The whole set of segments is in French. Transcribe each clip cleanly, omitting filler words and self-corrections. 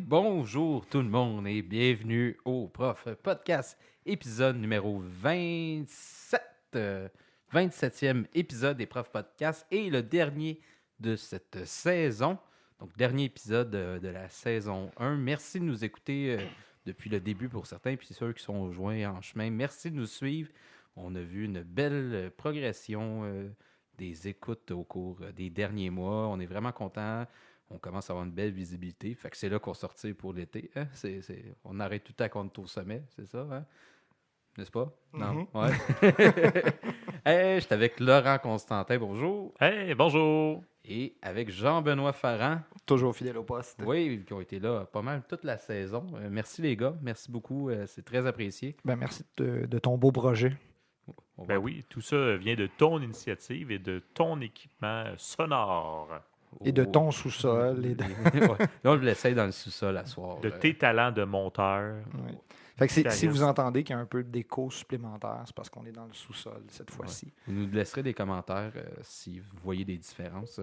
Bonjour tout le monde et bienvenue au Prof Podcast, épisode numéro 27, 27e épisode des Prof Podcast et le dernier de cette saison, donc dernier épisode de la saison 1. Merci de nous écouter depuis le début pour certains, puis ceux qui sont joints en chemin. Merci de nous suivre. On a vu une belle progression des écoutes au cours des derniers mois. On est vraiment contents. On commence à avoir une belle visibilité. Fait que c'est là qu'on sortit pour l'été. Hein? On arrête tout à compte au sommet, c'est ça, hein? N'est-ce pas? Non? Ouais. Hey, j'étais avec Laurent Constantin, bonjour. Hey, bonjour! Et avec Jean-Benoît Farran. Toujours fidèle au poste. Oui, qui ont été là pas mal toute la saison. Merci les gars, merci beaucoup, c'est très apprécié. Merci de ton beau projet. Oui, tout ça vient de ton initiative et de ton équipement sonore. Et de ton sous-sol. Et de... Ouais. Là, on l'essaye dans le sous-sol à soir. De tes talents de monteur. Oui. Fait que si vous entendez qu'il y a un peu d'écho supplémentaire, c'est parce qu'on est dans le sous-sol cette fois-ci. Ouais. Vous nous laisserez des commentaires si vous voyez des différences.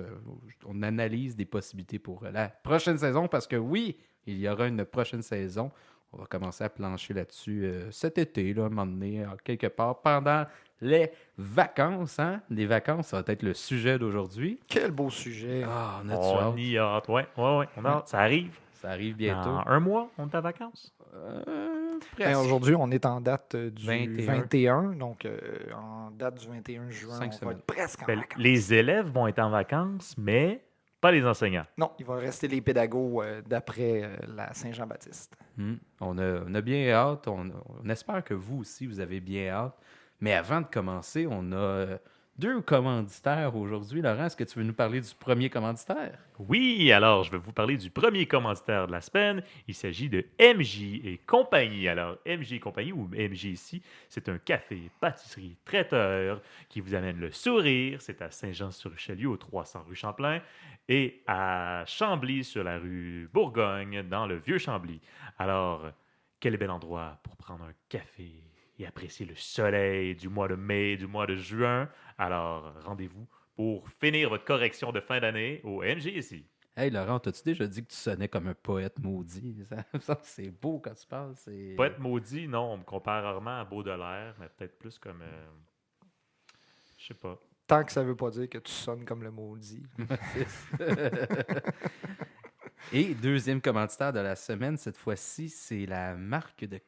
On analyse des possibilités pour la prochaine saison parce que oui, il y aura une prochaine saison. On va commencer à plancher là-dessus cet été, là, à un moment donné, quelque part, pendant les vacances. Hein? Les vacances, ça va être le sujet d'aujourd'hui. Quel beau sujet. Ah, on a On y a hâte. Ouais. On a hâte. Ça arrive. Ça arrive bientôt. Dans un mois, on est en vacances. Presque. Aujourd'hui, on est en date du 21. 21, donc en date du 21 juin, 5 on va semaines. être presque en Ben, vacances. les élèves vont être en vacances, mais pas les enseignants. Non, il va rester les pédagogues d'après la Saint-Jean-Baptiste. On a bien hâte. On espère que vous aussi, vous avez bien hâte. Mais avant de commencer, on a deux commanditaires aujourd'hui. Laurent, est-ce que tu veux nous parler du premier commanditaire? Oui, alors je vais vous parler du premier commanditaire de la semaine. Il s'agit de MJ et compagnie. Alors, MJ et compagnie, ou MJ ici, c'est un café, pâtisserie, traiteur qui vous amène le sourire. C'est à Saint-Jean-sur-Richelieu, au 300 rue Champlain, et à Chambly, sur la rue Bourgogne, dans le Vieux-Chambly. Alors, quel bel endroit pour prendre un café et apprécier le soleil du mois de mai, du mois de juin. Alors, rendez-vous pour finir votre correction de fin d'année au MJ ici. Hey Laurent, t'as-tu déjà dit que tu sonnais comme un poète maudit? C'est beau quand tu parles. Poète maudit, non, on me compare rarement à Baudelaire, mais peut-être plus comme... je sais pas. Tant que ça ne veut pas dire que tu sonnes comme le maudit. Et deuxième commanditaire de la semaine, cette fois-ci, c'est la marque de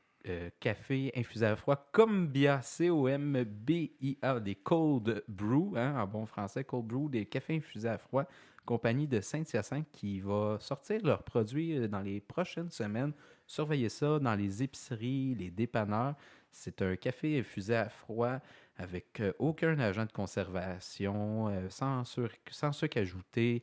café infusé à froid Combia, C-O-M-B-I-A, des Cold Brew, hein, en bon français, Cold Brew, des cafés infusés à froid, compagnie de Saint-Hyacinthe qui va sortir leurs produits dans les prochaines semaines. Surveillez ça dans les épiceries, les dépanneurs. C'est un café infusé à froid avec aucun agent de conservation, sans sucre ajouté,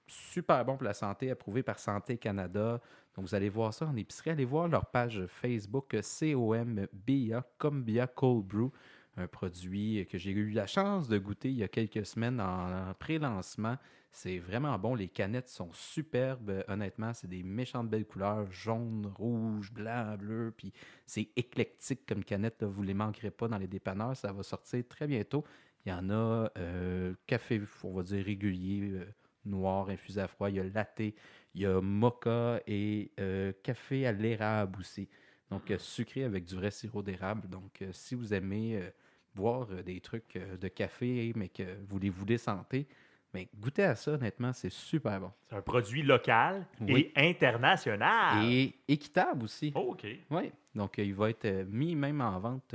super bon pour la santé, approuvé par Santé Canada. Donc, vous allez voir ça en épicerie. Allez voir leur page Facebook COMBIA, Combia Cold Brew, un produit que j'ai eu la chance de goûter il y a quelques semaines en pré-lancement. C'est vraiment bon. Les canettes sont superbes. Honnêtement, c'est des méchantes belles couleurs, jaune, rouge, blanc, bleu. Puis c'est éclectique comme canette. Là. Vous ne les manquerez pas dans les dépanneurs. Ça va sortir très bientôt. Il y en a café, on va dire, régulier, noir, infusé à froid. Il y a latte, il y a mocha et café à l'érable aussi. Donc, sucré avec du vrai sirop d'érable. Donc, si vous aimez boire des trucs de café, mais que vous les voulez santé, mais goûtez à ça, honnêtement, c'est super bon. C'est un produit local Oui. et international. Et équitable aussi. Oh, OK. Oui. Donc, il va être mis même en vente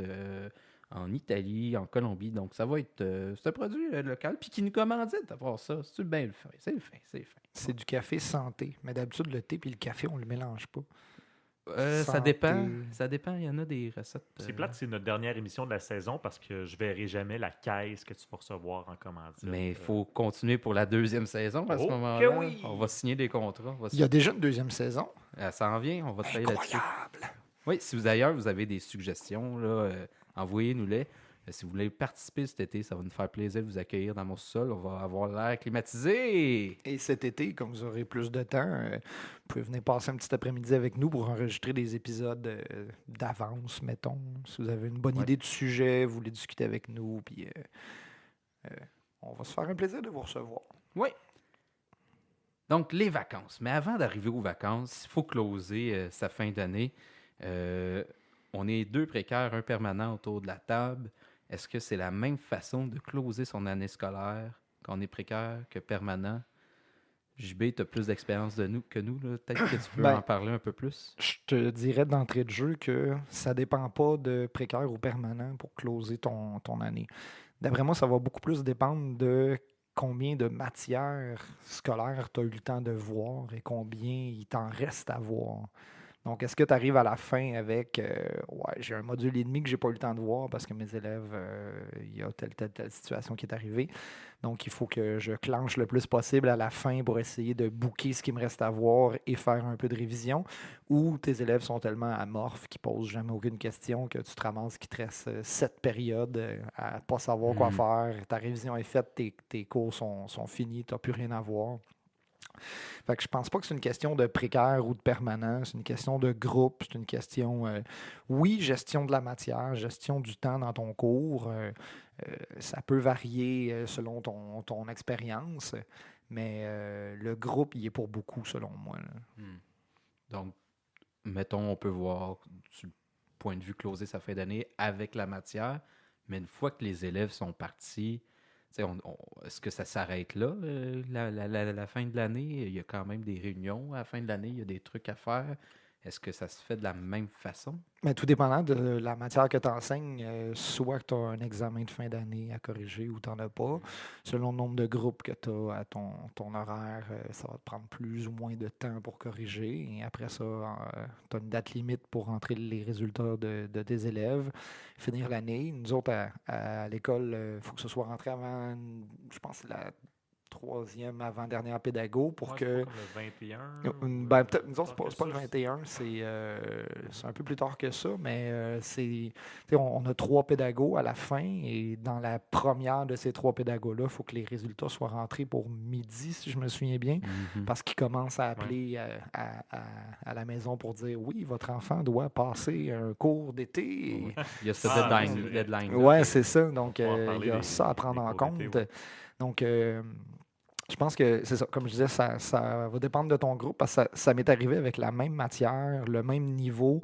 en Italie, en Colombie. Donc, ça va être c'est un produit local. Puis qui nous commandite à voir ça. C'est bien le fin. C'est le fin. C'est le fin. C'est du café santé. Mais d'habitude, le thé et le café, on ne le mélange pas. Ça Santé. dépend. Ça dépend. Il y en a des recettes. C'est plate, c'est notre dernière émission de la saison parce que je verrai jamais la caisse que tu vas recevoir en commandite. Mais il faut continuer pour la deuxième saison à ce Ok, moment-là. oui. On va signer des contrats. Il y a déjà une deuxième saison. Ça en vient. On va travailler là-dessus. Incroyable! Oui, si vous d'ailleurs vous avez des suggestions, là, envoyez-nous-les. Si vous voulez participer cet été, ça va nous faire plaisir de vous accueillir dans mon sous-sol. On va avoir l'air climatisé. Et cet été, comme vous aurez plus de temps, vous pouvez venir passer un petit après-midi avec nous pour enregistrer des épisodes d'avance, mettons. Si vous avez une bonne Ouais. idée du sujet, vous voulez discuter avec nous, puis on va se faire un plaisir de vous recevoir. Oui. Donc, les vacances. Mais avant d'arriver aux vacances, il faut closer sa fin d'année. On est 2 précaires, un permanent autour de la table. Est-ce que c'est la même façon de closer son année scolaire quand on est précaire que permanent? JB, tu as plus d'expérience que nous. Là. Peut-être que tu peux en parler un peu plus. Je te dirais d'entrée de jeu que ça dépend pas de précaire ou permanent pour closer ton année. D'après moi, ça va beaucoup plus dépendre de combien de matières scolaires tu as eu le temps de voir et combien il t'en reste à voir. Donc, est-ce que tu arrives à la fin avec ouais, j'ai un module et demi que j'ai pas eu le temps de voir parce que mes élèves, il y a telle situation qui est arrivée. Donc, il faut que je clenche le plus possible à la fin pour essayer de booker ce qui me reste à voir et faire un peu de révision. Ou tes élèves sont tellement amorphes qu'ils posent jamais aucune question que tu te ramasses qu'il te reste 7 périodes à pas savoir quoi faire. Ta révision est faite, tes cours sont finis, tu n'as plus rien à voir. Fait que je pense pas que c'est une question de précaire ou de permanent, c'est une question de groupe, c'est une question, oui, gestion de la matière, gestion du temps dans ton cours. Ça peut varier selon ton expérience, mais le groupe, il est pour beaucoup, selon moi. Là. Donc, mettons, on peut voir du point de vue closer sa fin d'année avec la matière, mais une fois que les élèves sont partis, est-ce que ça s'arrête là, la fin de l'année? Il y a quand même des réunions à la fin de l'année, il y a des trucs à faire. Est-ce que ça se fait de la même façon? Mais tout dépendant de la matière que tu enseignes, soit que tu as un examen de fin d'année à corriger ou tu n'en as pas. Selon le nombre de groupes que tu as à ton horaire, ça va te prendre plus ou moins de temps pour corriger. Et après ça, tu as une date limite pour rentrer les résultats de tes élèves, finir l'année. Nous autres, à l'école, il faut que ce soit rentré avant, je pense, la troisième avant-dernière pédago pour que... C'est pas comme le 21. Ben, peut-être, nous autres, c'est pas le 21, c'est un peu plus tard que ça, mais on a 3 pédagogues à la fin et dans la première de ces 3 pédagogues-là, il faut que les résultats soient rentrés pour midi, si je me souviens bien, parce qu'ils commencent à appeler à la maison pour dire oui, votre enfant doit passer un cours d'été. Il y a ce deadline. Oui, c'est ça. Donc, il y a des- ça à prendre des en cours d'été, compte. ouais. Donc, je pense que c'est ça. Comme je disais, ça va dépendre de ton groupe parce que ça m'est arrivé avec la même matière, le même niveau.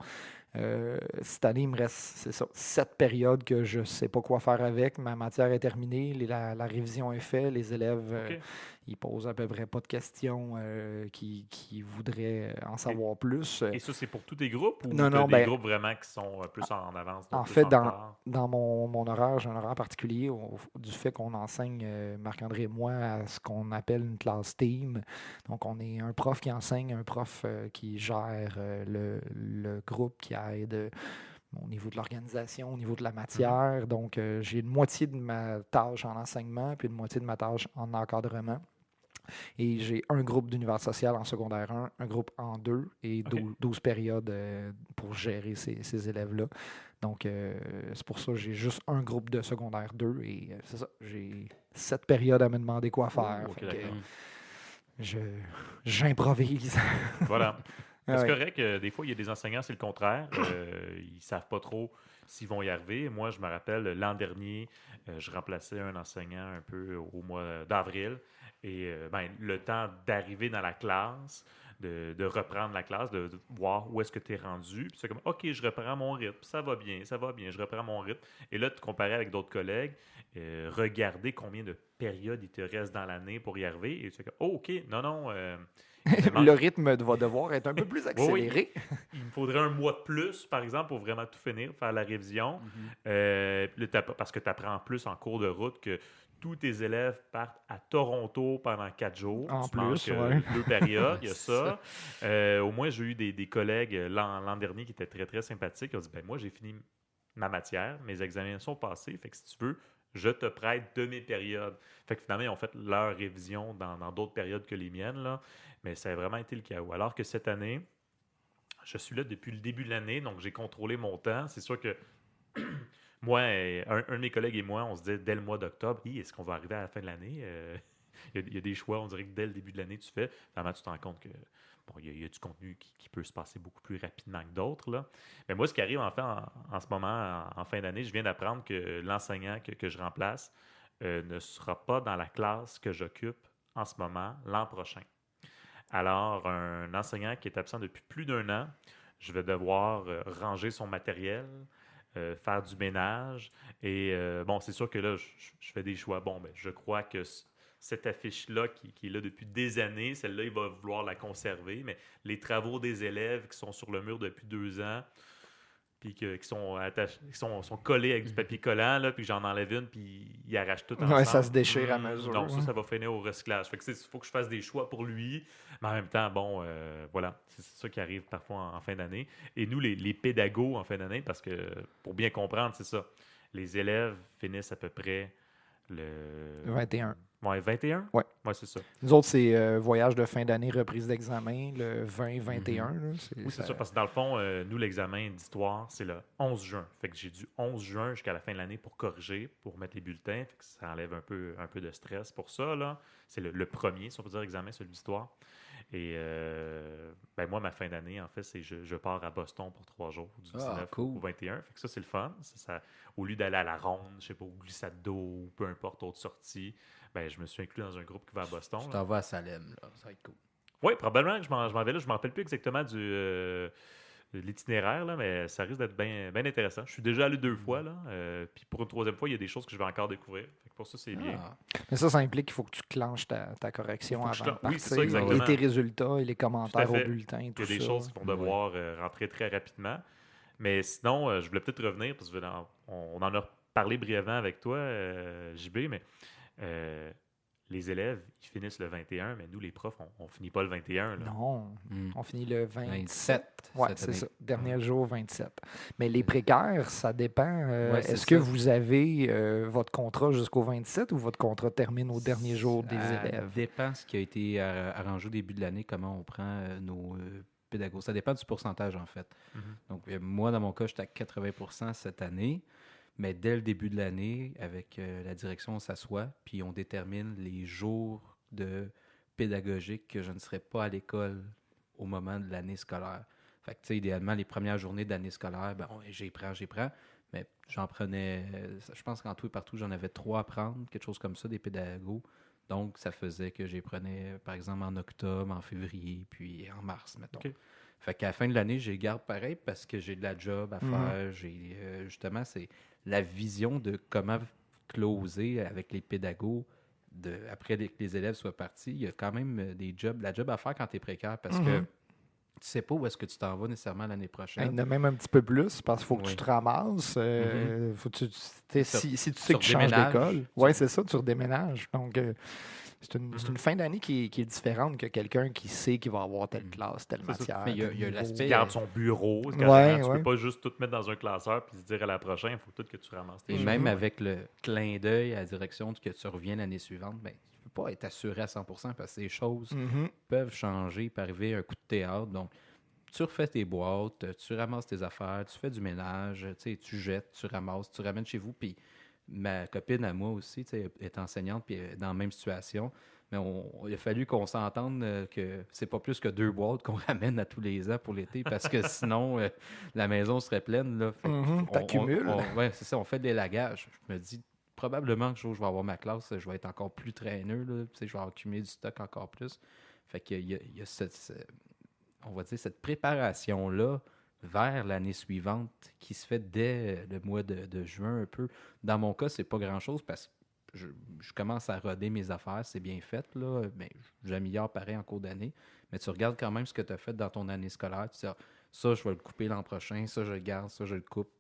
Cette année, il me reste, c'est ça, 7 périodes que je ne sais pas quoi faire avec. Ma matière est terminée, la révision est faite, les élèves, OK. ils posent à peu près pas de questions qui voudraient en savoir plus. Et ça, c'est pour tous tes groupes ou Non, t'as non, des ben, groupes vraiment qui sont plus en avance, en d'autres plus fait, en retard? dans mon horaire, j'ai un horaire particulier du fait qu'on enseigne, Marc-André et moi, à ce qu'on appelle une classe team. Donc, on est un prof qui enseigne, un prof qui gère le groupe, qui aide au niveau de l'organisation, au niveau de la matière. Donc, j'ai une moitié de ma tâche en enseignement, puis une moitié de ma tâche en encadrement. Et j'ai un groupe d'univers social en secondaire 1, un groupe en 2 et 12 périodes pour gérer ces élèves-là. Donc, c'est pour ça que j'ai juste un groupe de secondaire 2 et c'est ça, j'ai 7 périodes à me demander quoi faire. OK, Fait que d'accord. j'improvise. Voilà. Ah C'est ouais. correct que des fois, il y a des enseignants, c'est le contraire. Ils savent pas trop s'ils vont y arriver. Moi, je me rappelle, l'an dernier, je remplaçais un enseignant un peu au mois d'avril. Et le temps d'arriver dans la classe, de reprendre la classe, de voir où est-ce que tu es rendu. Puis c'est comme, OK, je reprends mon rythme. Ça va bien, je reprends mon rythme. Et là, tu comparais avec d'autres collègues, regarder combien de périodes il te reste dans l'année pour y arriver. Et tu fais comme, oh, OK, non. Le rythme va devoir être un peu plus accéléré. Il me faudrait un mois de plus, par exemple, pour vraiment tout finir, faire la révision. Parce que tu apprends plus en cours de route que tous tes élèves partent à Toronto pendant 4 jours. En Tu plus, manques ouais. 2 périodes, il y a ça. Au moins, j'ai eu des collègues l'an dernier qui étaient très, très sympathiques. Ils ont dit, moi, j'ai fini ma matière, mes examens sont passés, fait que si tu veux, je te prête de mes périodes. Fait que finalement, ils ont fait leur révision dans d'autres périodes que les miennes, là. Mais ça a vraiment été le chaos. Alors que cette année, je suis là depuis le début de l'année, donc j'ai contrôlé mon temps. C'est sûr que moi, un de mes collègues et moi, on se disait dès le mois d'octobre, est-ce qu'on va arriver à la fin de l'année? Il y a des choix, on dirait que dès le début de l'année, tu fais. Finalement, tu te rends compte que il y a du contenu qui peut se passer beaucoup plus rapidement que d'autres, là. Mais moi, ce qui arrive en ce moment, en fin d'année, je viens d'apprendre que l'enseignant que je remplace ne sera pas dans la classe que j'occupe en ce moment l'an prochain. Alors, un enseignant qui est absent depuis plus d'1 an, je vais devoir ranger son matériel, faire du ménage. Et bon, c'est sûr que là, je fais des choix. Bon, ben, je crois que cette affiche-là, qui est là depuis des années, celle-là, il va vouloir la conserver. Mais les travaux des élèves qui sont sur le mur depuis 2 ans, puis qui sont attachés, sont collés avec du papier collant, là, puis j'en enlève une, puis ils arrachent tout ensemble. Ouais, ça se déchire à mesure. Non, ça va finir au recyclage. Fait que il faut que je fasse des choix pour lui, mais en même temps, bon, voilà, c'est ça qui arrive parfois en fin d'année. Et nous, les pédagogues en fin d'année, parce que pour bien comprendre, c'est ça, les élèves finissent à peu près le 21. Ouais, 21? Ouais. Ouais, c'est ça. Nous autres, c'est voyage de fin d'année, reprise d'examen, le 20-21. là, Oui, c'est ça, parce que dans le fond, nous, l'examen d'histoire, c'est le 11 juin. Fait que j'ai du 11 juin jusqu'à la fin de l'année pour corriger, pour mettre les bulletins. Fait que ça enlève un peu de stress pour ça, là. C'est le premier, si on peut dire, examen, celui d'histoire. Et ben moi, ma fin d'année, en fait, c'est je pars à Boston pour 3 jours, du 19 cool. au 21. Fait que ça, c'est le fun. Au lieu d'aller à la ronde, je sais pas, au glissade d'eau, ou peu importe, autre sortie, ben, je me suis inclus dans un groupe qui va à Boston. Tu t'en vas à Salem, là. Ça va être cool. Oui, probablement que je m'en vais là. Je ne me rappelle plus exactement de l'itinéraire, là, mais ça risque d'être bien intéressant. Je suis déjà allé 2 fois, là. Puis pour une 3e fois, il y a des choses que je vais encore découvrir. Fait que pour ça, c'est bien. Ah. Mais ça implique qu'il faut que tu clenches ta correction Faut que je avant de clenche- oui, c'est ça, partir, exactement. et tes résultats et les Tout à commentaires au fait. bulletin, Il y tout a des ça. choses qui vont devoir rentrer très rapidement. Mais sinon, je voulais peut-être revenir, parce qu'on en a parlé brièvement avec toi, JB, mais les élèves, ils finissent le 21, mais nous, les profs, on finit pas le 21. Là. Non, Hmm. on finit le 27. 27. Oui, cette c'est année. ça. Dernier jour, 27. Mais les précaires, ça dépend. Ouais, c'est Est-ce que ça. vous avez votre contrat jusqu'au 27 ou votre contrat termine au dernier jour des Ça élèves? dépend ce qui a été arrangé au début de l'année, comment on prend nos pédagogues. Ça dépend du pourcentage, en fait. Mhm. Donc, moi, dans mon cas, j'étais à 80% cette année. Mais dès le début de l'année, avec la direction, on s'assoit, puis on détermine les jours de pédagogique que je ne serai pas à l'école au moment de l'année scolaire. Fait que, tu sais, idéalement, les premières journées de l'année scolaire, ben, j'y prends. Mais j'en prenais, je pense qu'en tout et partout, j'en avais 3 à prendre, quelque chose comme ça, des pédagogues. Donc, ça faisait que j'y prenais, par exemple, en octobre, en février, puis en mars, mettons. OK. Fait qu'à la fin de l'année, je les garde pareil parce que j'ai de la job à faire. J'ai justement, c'est la vision de comment closer avec les pédagogues après que les élèves soient partis. Il y a quand même la job à faire quand tu es précaire parce que tu sais pas où est-ce que tu t'en vas nécessairement l'année Il y prochaine. en a même un petit peu plus parce qu'il faut que Oui. tu te ramasses. Faut que si tu sais que tu changes redéménages. d'école, oui, c'est ça, tu redéménages. Donc, c'est une fin d'année qui est différente que quelqu'un qui sait qu'il va avoir telle classe, telle C'est ça. matière. Mais il y a tel niveau. l'aspect- Tu gardes son bureau. Ouais, Carrément. Tu ouais. peux pas juste tout mettre dans un classeur puis se dire à la prochaine, il faut tout que tu ramasses tes Et choses. même avec le clin d'œil à la direction que tu reviens l'année suivante, ben, tu peux pas être assuré à 100% parce que ces choses Mhm. peuvent changer, peut arriver un coup de théâtre. Donc, tu refais tes boîtes, tu ramasses tes affaires, tu fais du ménage, tu sais, tu jettes, tu ramasses, tu ramènes chez vous. Puis ma copine à moi aussi, tu sais, est enseignante, puis elle est dans la même situation. Mais il a fallu qu'on s'entende que c'est pas plus que 2 boîtes qu'on ramène à tous les ans pour l'été, parce que sinon, la maison serait pleine. Là. Fait que T'accumules. ouais, c'est ça, on fait de l'élagage. Je me dis, probablement que le jour où je vais avoir ma classe, je vais être encore plus traîneux. Là. Tu sais, je vais accumuler du stock encore plus. Fait qu'il y a on va dire, cette préparation-là vers l'année suivante qui se fait dès le mois de juin un peu. Dans mon cas, c'est pas grand-chose parce que je commence à roder mes affaires, c'est bien fait, là, mais j'améliore pareil en cours d'année. Mais tu regardes quand même ce que tu as fait dans ton année scolaire, tu dis, ah, ça, je vais le couper l'an prochain, ça, je le garde, ça, je le coupe.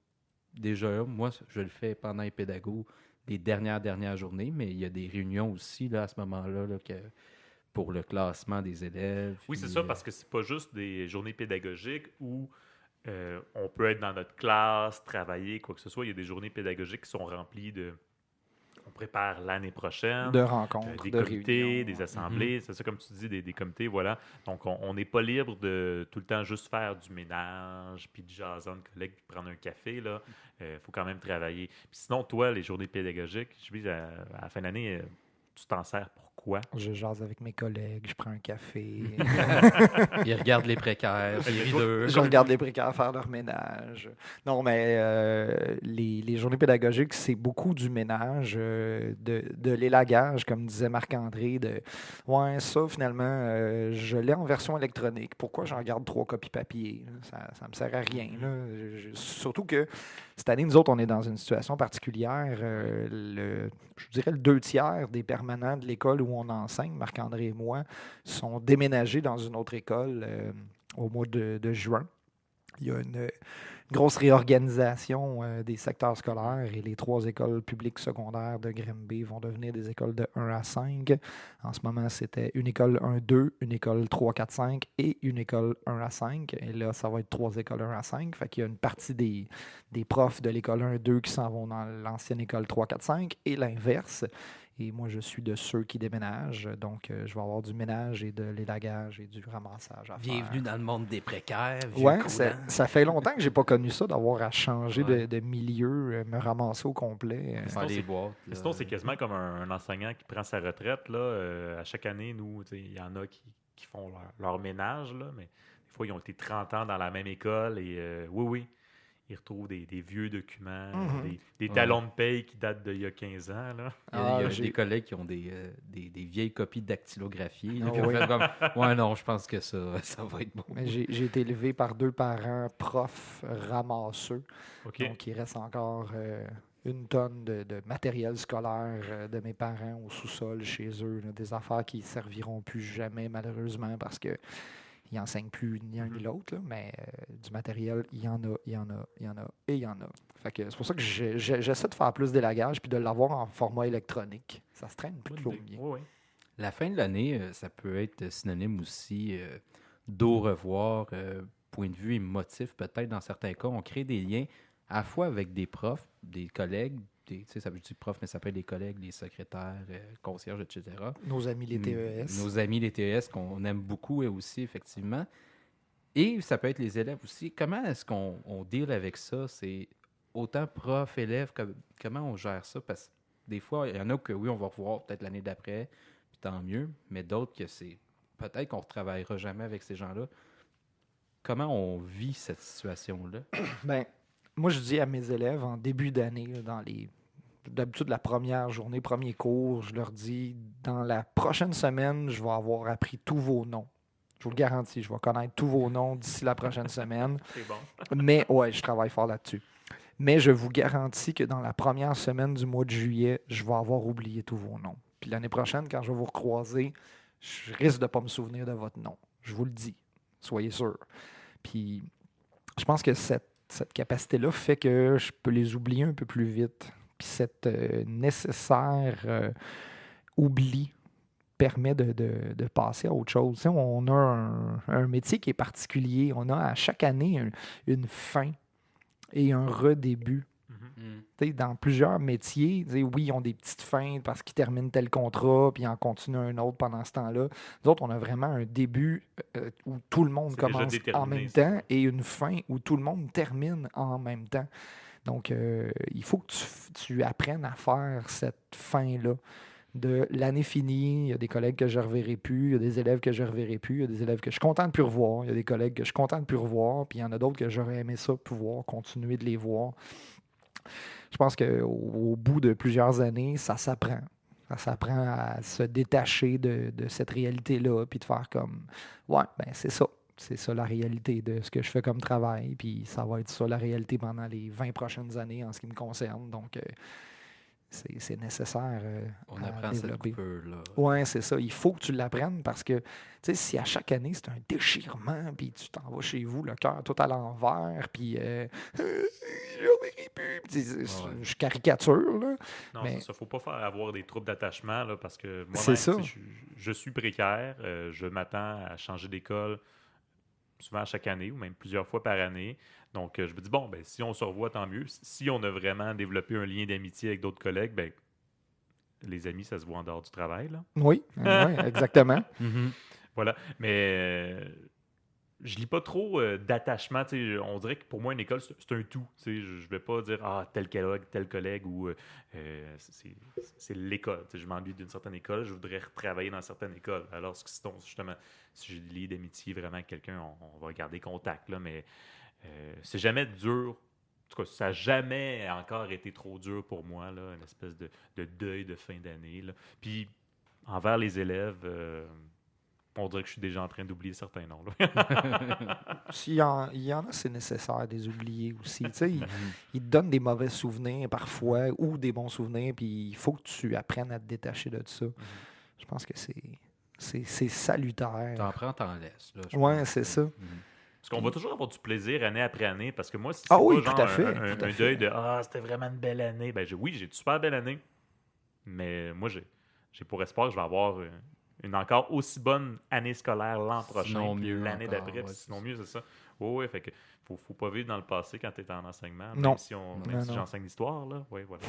Déjà, là, moi, je le fais pendant les pédagogues les dernières journées, mais il y a des réunions aussi là, à ce moment-là là, pour le classement des élèves. Oui, c'est puis, ça, parce que c'est pas juste des journées pédagogiques où on peut être dans notre classe, travailler, quoi que ce soit. Il y a des journées pédagogiques qui sont remplies de... On prépare l'année prochaine. De rencontres, Des de comités, réunions. des assemblées, c'est ça comme tu dis, des comités, voilà. Donc, on n'est pas libre de tout le temps juste faire du ménage, puis de jaser entre collègues, puis prendre un café, là. Il faut quand même travailler. Puis sinon, toi, les journées pédagogiques, je dis, à la fin d'année, tu t'en sers pour quoi? Je jase avec mes collègues, je prends un café. Il regarde les précaires, les rideux. Je regarde les précaires faire leur ménage. Non, mais les journées pédagogiques, c'est beaucoup du ménage, de l'élagage, comme disait Marc-André. Ouais, ça, finalement, je l'ai en version électronique. Pourquoi j'en garde 3 copies papier? Là? Ça me sert à rien. Là. Surtout que cette année, nous autres, on est dans une situation particulière. Je dirais le 2 tiers des permanents de l'école où on enseigne, Marc-André et moi, sont déménagés dans une autre école au mois de juin. Il y a une grosse réorganisation des secteurs scolaires et les 3 écoles publiques secondaires de Grimby vont devenir des écoles de 1 à 5. En ce moment, c'était une école 1-2, une école 3-4-5 et une école 1 à 5. Et là, ça va être 3 écoles 1 à 5. Fait qu'il y a une partie des profs de l'école 1-2 qui s'en vont dans l'ancienne école 3-4-5 et l'inverse. Et moi, je suis de ceux qui déménagent. Donc, je vais avoir du ménage et de l'élagage et du ramassage à faire. Bienvenue dans le monde des précaires. vieux Ouais, coulant. ça fait longtemps que j'ai pas connu ça, d'avoir à changer Ouais. de milieu, me ramasser au complet. Faire Sinon, les c'est- boîtes. là. Sinon, c'est quasiment comme un enseignant qui prend sa retraite. Là, à chaque année, nous, tu sais, il y en a qui font leur ménage, là, mais des fois, ils ont été 30 ans dans la même école et oui, ils retrouvent des vieux documents, Mhm. des talons de paye qui datent d'il y a 15 ans. Là. Il y a j'ai- des collègues qui ont des vieilles copies dactylographiées. Ah Puis on oui. fait comme, ouais, non, je pense que ça va être bon. Mais j'ai été élevé par 2 parents profs ramasseux. OK. Donc, il reste encore une tonne de matériel scolaire de mes parents au sous-sol chez eux. Là, des affaires qui ne serviront plus jamais, malheureusement, parce que ils n'enseignent plus ni un ni l'autre. Là, mais du matériel, il y en a, il y en a, il y en a et il y en a. Fait que c'est pour ça que j'essaie de faire plus d'élagage puis de l'avoir en format électronique. Ça se traîne plus trop bien. Oui, oui. La fin de l'année, ça peut être synonyme aussi d'au revoir, point de vue émotif, peut-être dans certains cas. On crée des liens à la fois avec des profs, des collègues, tu sais, ça veut dire prof, mais ça peut être des collègues, des secrétaires, concierges, etc. Nos amis les TES. Nos amis les TES qu'on aime beaucoup et aussi, effectivement. Et ça peut être les élèves aussi. Comment est-ce qu'on deal avec ça? C'est autant prof, élève, comment on gère ça? Parce que des fois, il y en a que oui, on va revoir peut-être l'année d'après, puis tant mieux, mais d'autres que c'est peut-être qu'on ne retravaillera jamais avec ces gens-là. Comment on vit cette situation-là? Ben, moi, je dis à mes élèves en début d'année, là, d'habitude, la première journée, premier cours, je leur dis, dans la prochaine semaine, je vais avoir appris tous vos noms. Je vous le garantis, je vais connaître tous vos noms d'ici la prochaine semaine. C'est bon. Mais, ouais, je travaille fort là-dessus. Mais je vous garantis que dans la première semaine du mois de juillet, je vais avoir oublié tous vos noms. Puis l'année prochaine, quand je vais vous recroiser, je risque de ne pas me souvenir de votre nom. Je vous le dis. Soyez sûrs. Puis je pense que cette capacité-là fait que je peux les oublier un peu plus vite. Puis cette nécessaire oubli permet de passer à autre chose. Tu sais, on a un métier qui est particulier. On a à chaque année une fin et un redébut. Tu sais, dans plusieurs métiers, tu sais, oui, ils ont des petites fins parce qu'ils terminent tel contrat, puis ils en continuent un autre pendant ce temps-là. Nous autres, on a vraiment un début où tout le monde C'est déjà commence en déterminé, même ça. temps et une fin où tout le monde termine en même temps. Donc, il faut que tu apprennes à faire cette fin-là. De l'année finie, il y a des collègues que je ne reverrai plus, il y a des élèves que je ne reverrai plus, il y a des élèves que je suis content de ne plus revoir, il y a des collègues que je suis content de ne plus revoir, puis il y en a d'autres que j'aurais aimé ça pouvoir continuer de les voir. Je pense qu'au bout de plusieurs années, ça s'apprend. Ça s'apprend à se détacher de cette réalité-là, puis de faire comme, ouais, ben c'est ça. C'est ça la réalité de ce que je fais comme travail, puis ça va être ça la réalité pendant les 20 prochaines années en ce qui me concerne. Donc, c'est nécessaire On à apprend cette développer. coupure-là. Oui, c'est ça. Il faut que tu l'apprennes parce que, tu sais, si à chaque année, c'est un déchirement, puis tu t'en vas chez vous, le cœur tout à l'envers, puis je reverrai plus. Puis je caricature, là. Non, Mais- ça, faut pas faire avoir des troubles d'attachement, là, parce que C'est moi-même, ça. tu sais, je suis précaire, je m'attends à changer d'école souvent chaque année ou même plusieurs fois par année. Donc, je me dis, bon, ben, si on se revoit, tant mieux. Si on a vraiment développé un lien d'amitié avec d'autres collègues, ben, les amis, ça se voit en dehors du travail, là. Oui, ouais, exactement. Mhm. Voilà. Mais je lis pas trop d'attachement. Tu sais, on dirait que pour moi, une école, c'est un tout. Tu sais, je vais pas dire tel collègue ou c'est l'école. Tu sais, je m'ennuie d'une certaine école, je voudrais retravailler dans certaines écoles. Alors, justement, si je lis d'amitié vraiment avec quelqu'un, on va garder contact. Là, mais c'est jamais dur. En tout cas, ça n'a jamais encore été trop dur pour moi, là, une espèce de deuil de fin d'année. Là. Puis, envers les élèves, on dirait que je suis déjà en train d'oublier certains noms. Là. Il y en a, c'est nécessaire de les oublier aussi. Tu sais, Ben, ils te donnent des mauvais souvenirs parfois ou des bons souvenirs, puis il faut que tu apprennes à te détacher de ça. Je pense que c'est salutaire. T'en prends, t'en laisses. Là, je Ouais, pense. c'est ça. Parce qu'on va toujours avoir du plaisir année après année. Parce que moi, si c'est Ah pas oui, genre tout à fait, un tout à deuil fait. de c'était vraiment une belle année. Ben, oui, j'ai une super belle année. Mais moi, j'ai pour espoir que je vais avoir une encore aussi bonne année scolaire l'an prochain. Sinon Puis mieux l'année encore, d'après. ouais, puis c'est sinon ça. mieux, c'est ça. Oui, fait que faut pas vivre dans le passé quand tu es en enseignement. Non. Même si, Non, si non. j'enseigne l'histoire, là. Oui, voilà.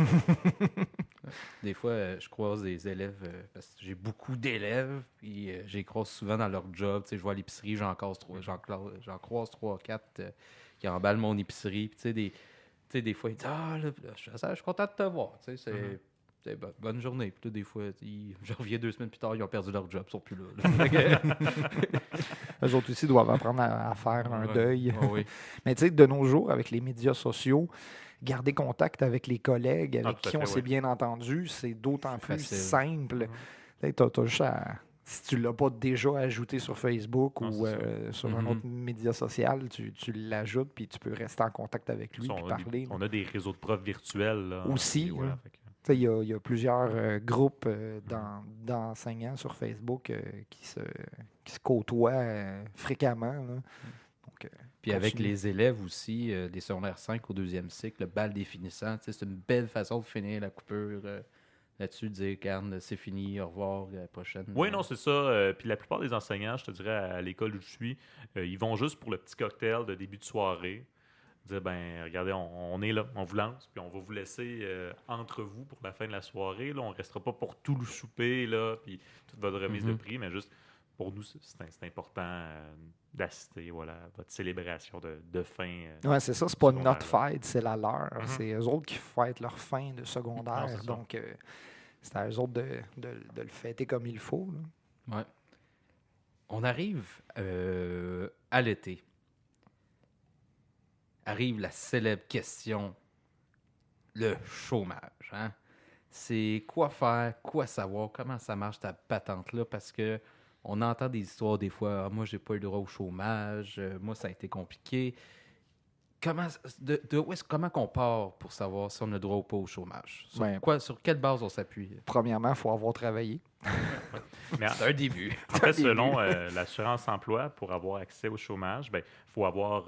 Des fois, je croise des élèves, parce que j'ai beaucoup d'élèves, puis je les croise souvent dans leur job. Tu sais, je vois à l'épicerie, j'en croise 3-4 qui emballent mon épicerie. Puis, tu sais, des fois, ils disent là, je suis content de te voir. Tu sais, bonne journée. Puis là, des fois, je reviens 2 semaines plus tard, ils ont perdu leur job, ils sont plus là. Fait que- Eux autres aussi doivent apprendre à faire un Ouais, deuil. ouais, oui. Mais tu sais, de nos jours, avec les médias sociaux, garder contact avec les collègues avec tout à qui on fait, s'est ouais. bien entendu, c'est d'autant C'est plus facile. simple. Mhm. T'as juste si tu ne l'as pas déjà ajouté sur Facebook Non, ou c'est ça. sur un Mhm. autre média social, tu l'ajoutes puis tu peux rester en contact avec lui Ça, et parler. on a des réseaux de profs virtuels. Là, Aussi, et voilà, hein. fait que- Tu sais, il y a plusieurs groupes d'enseignants sur Facebook qui se côtoient fréquemment. Là. Donc, Puis avec continue. les élèves aussi, des secondaires 5 au 2e cycle, le bal des finissants, tu sais, c'est une belle façon de finir la coupure là-dessus, de dire, regarde, c'est fini, au revoir, à la prochaine. Oui, non, c'est ça. Puis la plupart des enseignants, je te dirais, à l'école où je suis, ils vont juste pour le petit cocktail de début de soirée. Dire, ben, regardez, on est là, on vous lance, puis on va vous laisser entre vous pour la fin de la soirée. Là, on ne restera pas pour tout le souper, là, puis toute votre remise de Mhm. prix, mais juste pour nous, c'est important d'assister voilà, à votre célébration de fin. Ouais, c'est ça, c'est pas secondaire, notre là. fête, c'est la leur. Mhm. C'est eux autres qui fêtent leur fin de Non, secondaire. c'est ça. Donc, c'est à eux autres de le fêter comme il faut. Là. Ouais. On arrive à l'été. Arrive la célèbre question, le chômage. Hein? C'est quoi faire, quoi savoir, comment ça marche ta patente-là, parce que on entend des histoires des fois, moi j'ai pas eu le droit au chômage, moi ça a été compliqué. Comment qu'on part pour savoir si on a le droit ou pas au chômage? Sur quelle base on s'appuie? Premièrement, il faut avoir travaillé. Mais C'est un début. en fait, selon l'assurance emploi, pour avoir accès au chômage, il faut avoir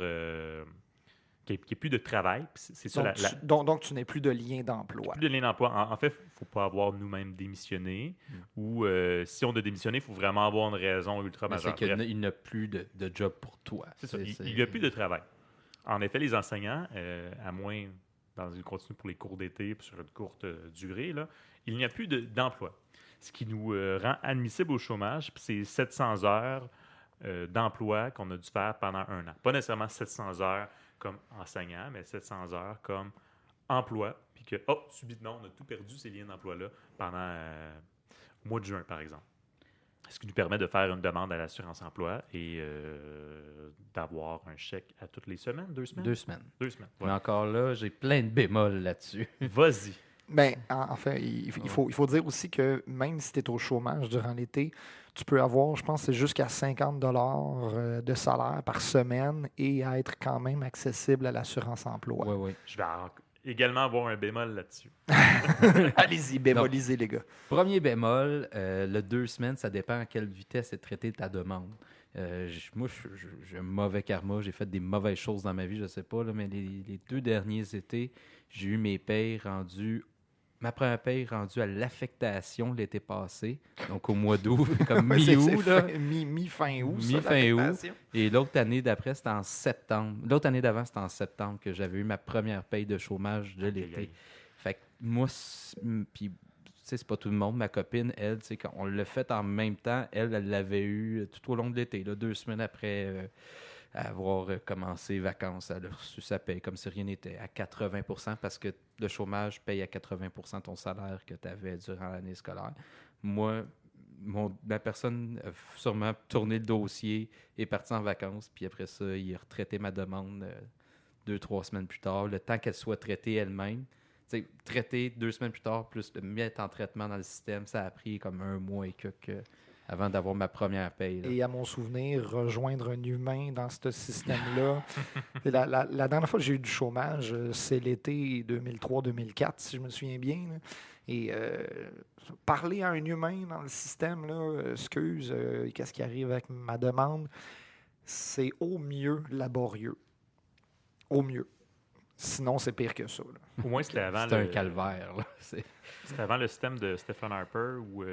qu'il n'y ait plus de travail. Puis c'est ça, Donc, tu n'es plus de lien d'emploi. plus de lien d'emploi. En fait, il ne faut pas avoir nous-mêmes démissionné. Ou si on a démissionné, il faut vraiment avoir une raison ultra Mais majeure. c'est Bref, qu'il n'a plus de job pour toi. c'est ça. Il n'y a plus de travail. En effet, les enseignants, à moins dans une continue pour les cours d'été puis sur une courte durée, là, il n'y a plus d'emploi. Ce qui nous rend admissible au chômage, puis c'est 700 heures d'emploi qu'on a dû faire pendant un an. Pas nécessairement 700 heures comme enseignant, mais 700 heures comme emploi. Puis que, subitement, on a tout perdu ces liens d'emploi-là pendant le mois de juin, par exemple. Ce qui nous permet de faire une demande à l'assurance emploi et d'avoir un chèque à toutes les semaines, 2 semaines? 2 semaines. 2 semaines, Mais ouais. encore là, j'ai plein de bémols là-dessus. Vas-y. Ben, enfin, il faut dire aussi que même si tu es au chômage durant l'été, tu peux avoir, je pense, c'est jusqu'à 50 $ de salaire par semaine et être quand même accessible à l'assurance emploi. Oui, oui. Je vais également avoir un bémol là-dessus. Allez-y, bémolisez, les gars. Premier bémol, le 2 semaines, ça dépend à quelle vitesse est traitée ta demande. Moi, j'ai un mauvais karma. J'ai fait des mauvaises choses dans ma vie, je sais pas, là, mais les 2 derniers étés, j'ai eu ma première paye rendue à l'affectation l'été passé, donc au mois d'août, comme mi-août. là. Mi-fin août, ça, Mi-fin août. l'affectation. Et l'autre année d'après, c'était en septembre. L'autre année d'avant, c'était en septembre que j'avais eu ma première paye de chômage de l'été. Fait que moi, puis, tu sais, c'est pas tout le monde. Ma copine, elle, tu sais, quand on l'a fait en même temps, elle l'avait eu tout au long de l'été, là, 2 semaines après à avoir commencé les vacances, elle a reçu sa paye comme si rien n'était, à 80%, parce que le chômage paye à 80% ton salaire que tu avais durant l'année scolaire. Moi, ma personne a sûrement tourné le dossier, est partie en vacances, puis après ça, il a retraité ma demande 2, 3 semaines plus tard, le temps qu'elle soit traitée elle-même. Tu sais, traiter 2 semaines plus tard, plus le mettre en traitement dans le système, ça a pris comme 1 mois et quelques avant d'avoir ma première paye. Là. Et à mon souvenir, rejoindre un humain dans ce système-là. La dernière fois que j'ai eu du chômage, c'est l'été 2003-2004, si je me souviens bien. Là. Et parler à un humain dans le système, là, excuse, qu'est-ce qui arrive avec ma demande, c'est au mieux laborieux. Au mieux. Sinon, c'est pire que ça. Là. Au moins, c'était avant C'était un calvaire. Là. C'était avant le système de Stephen Harper où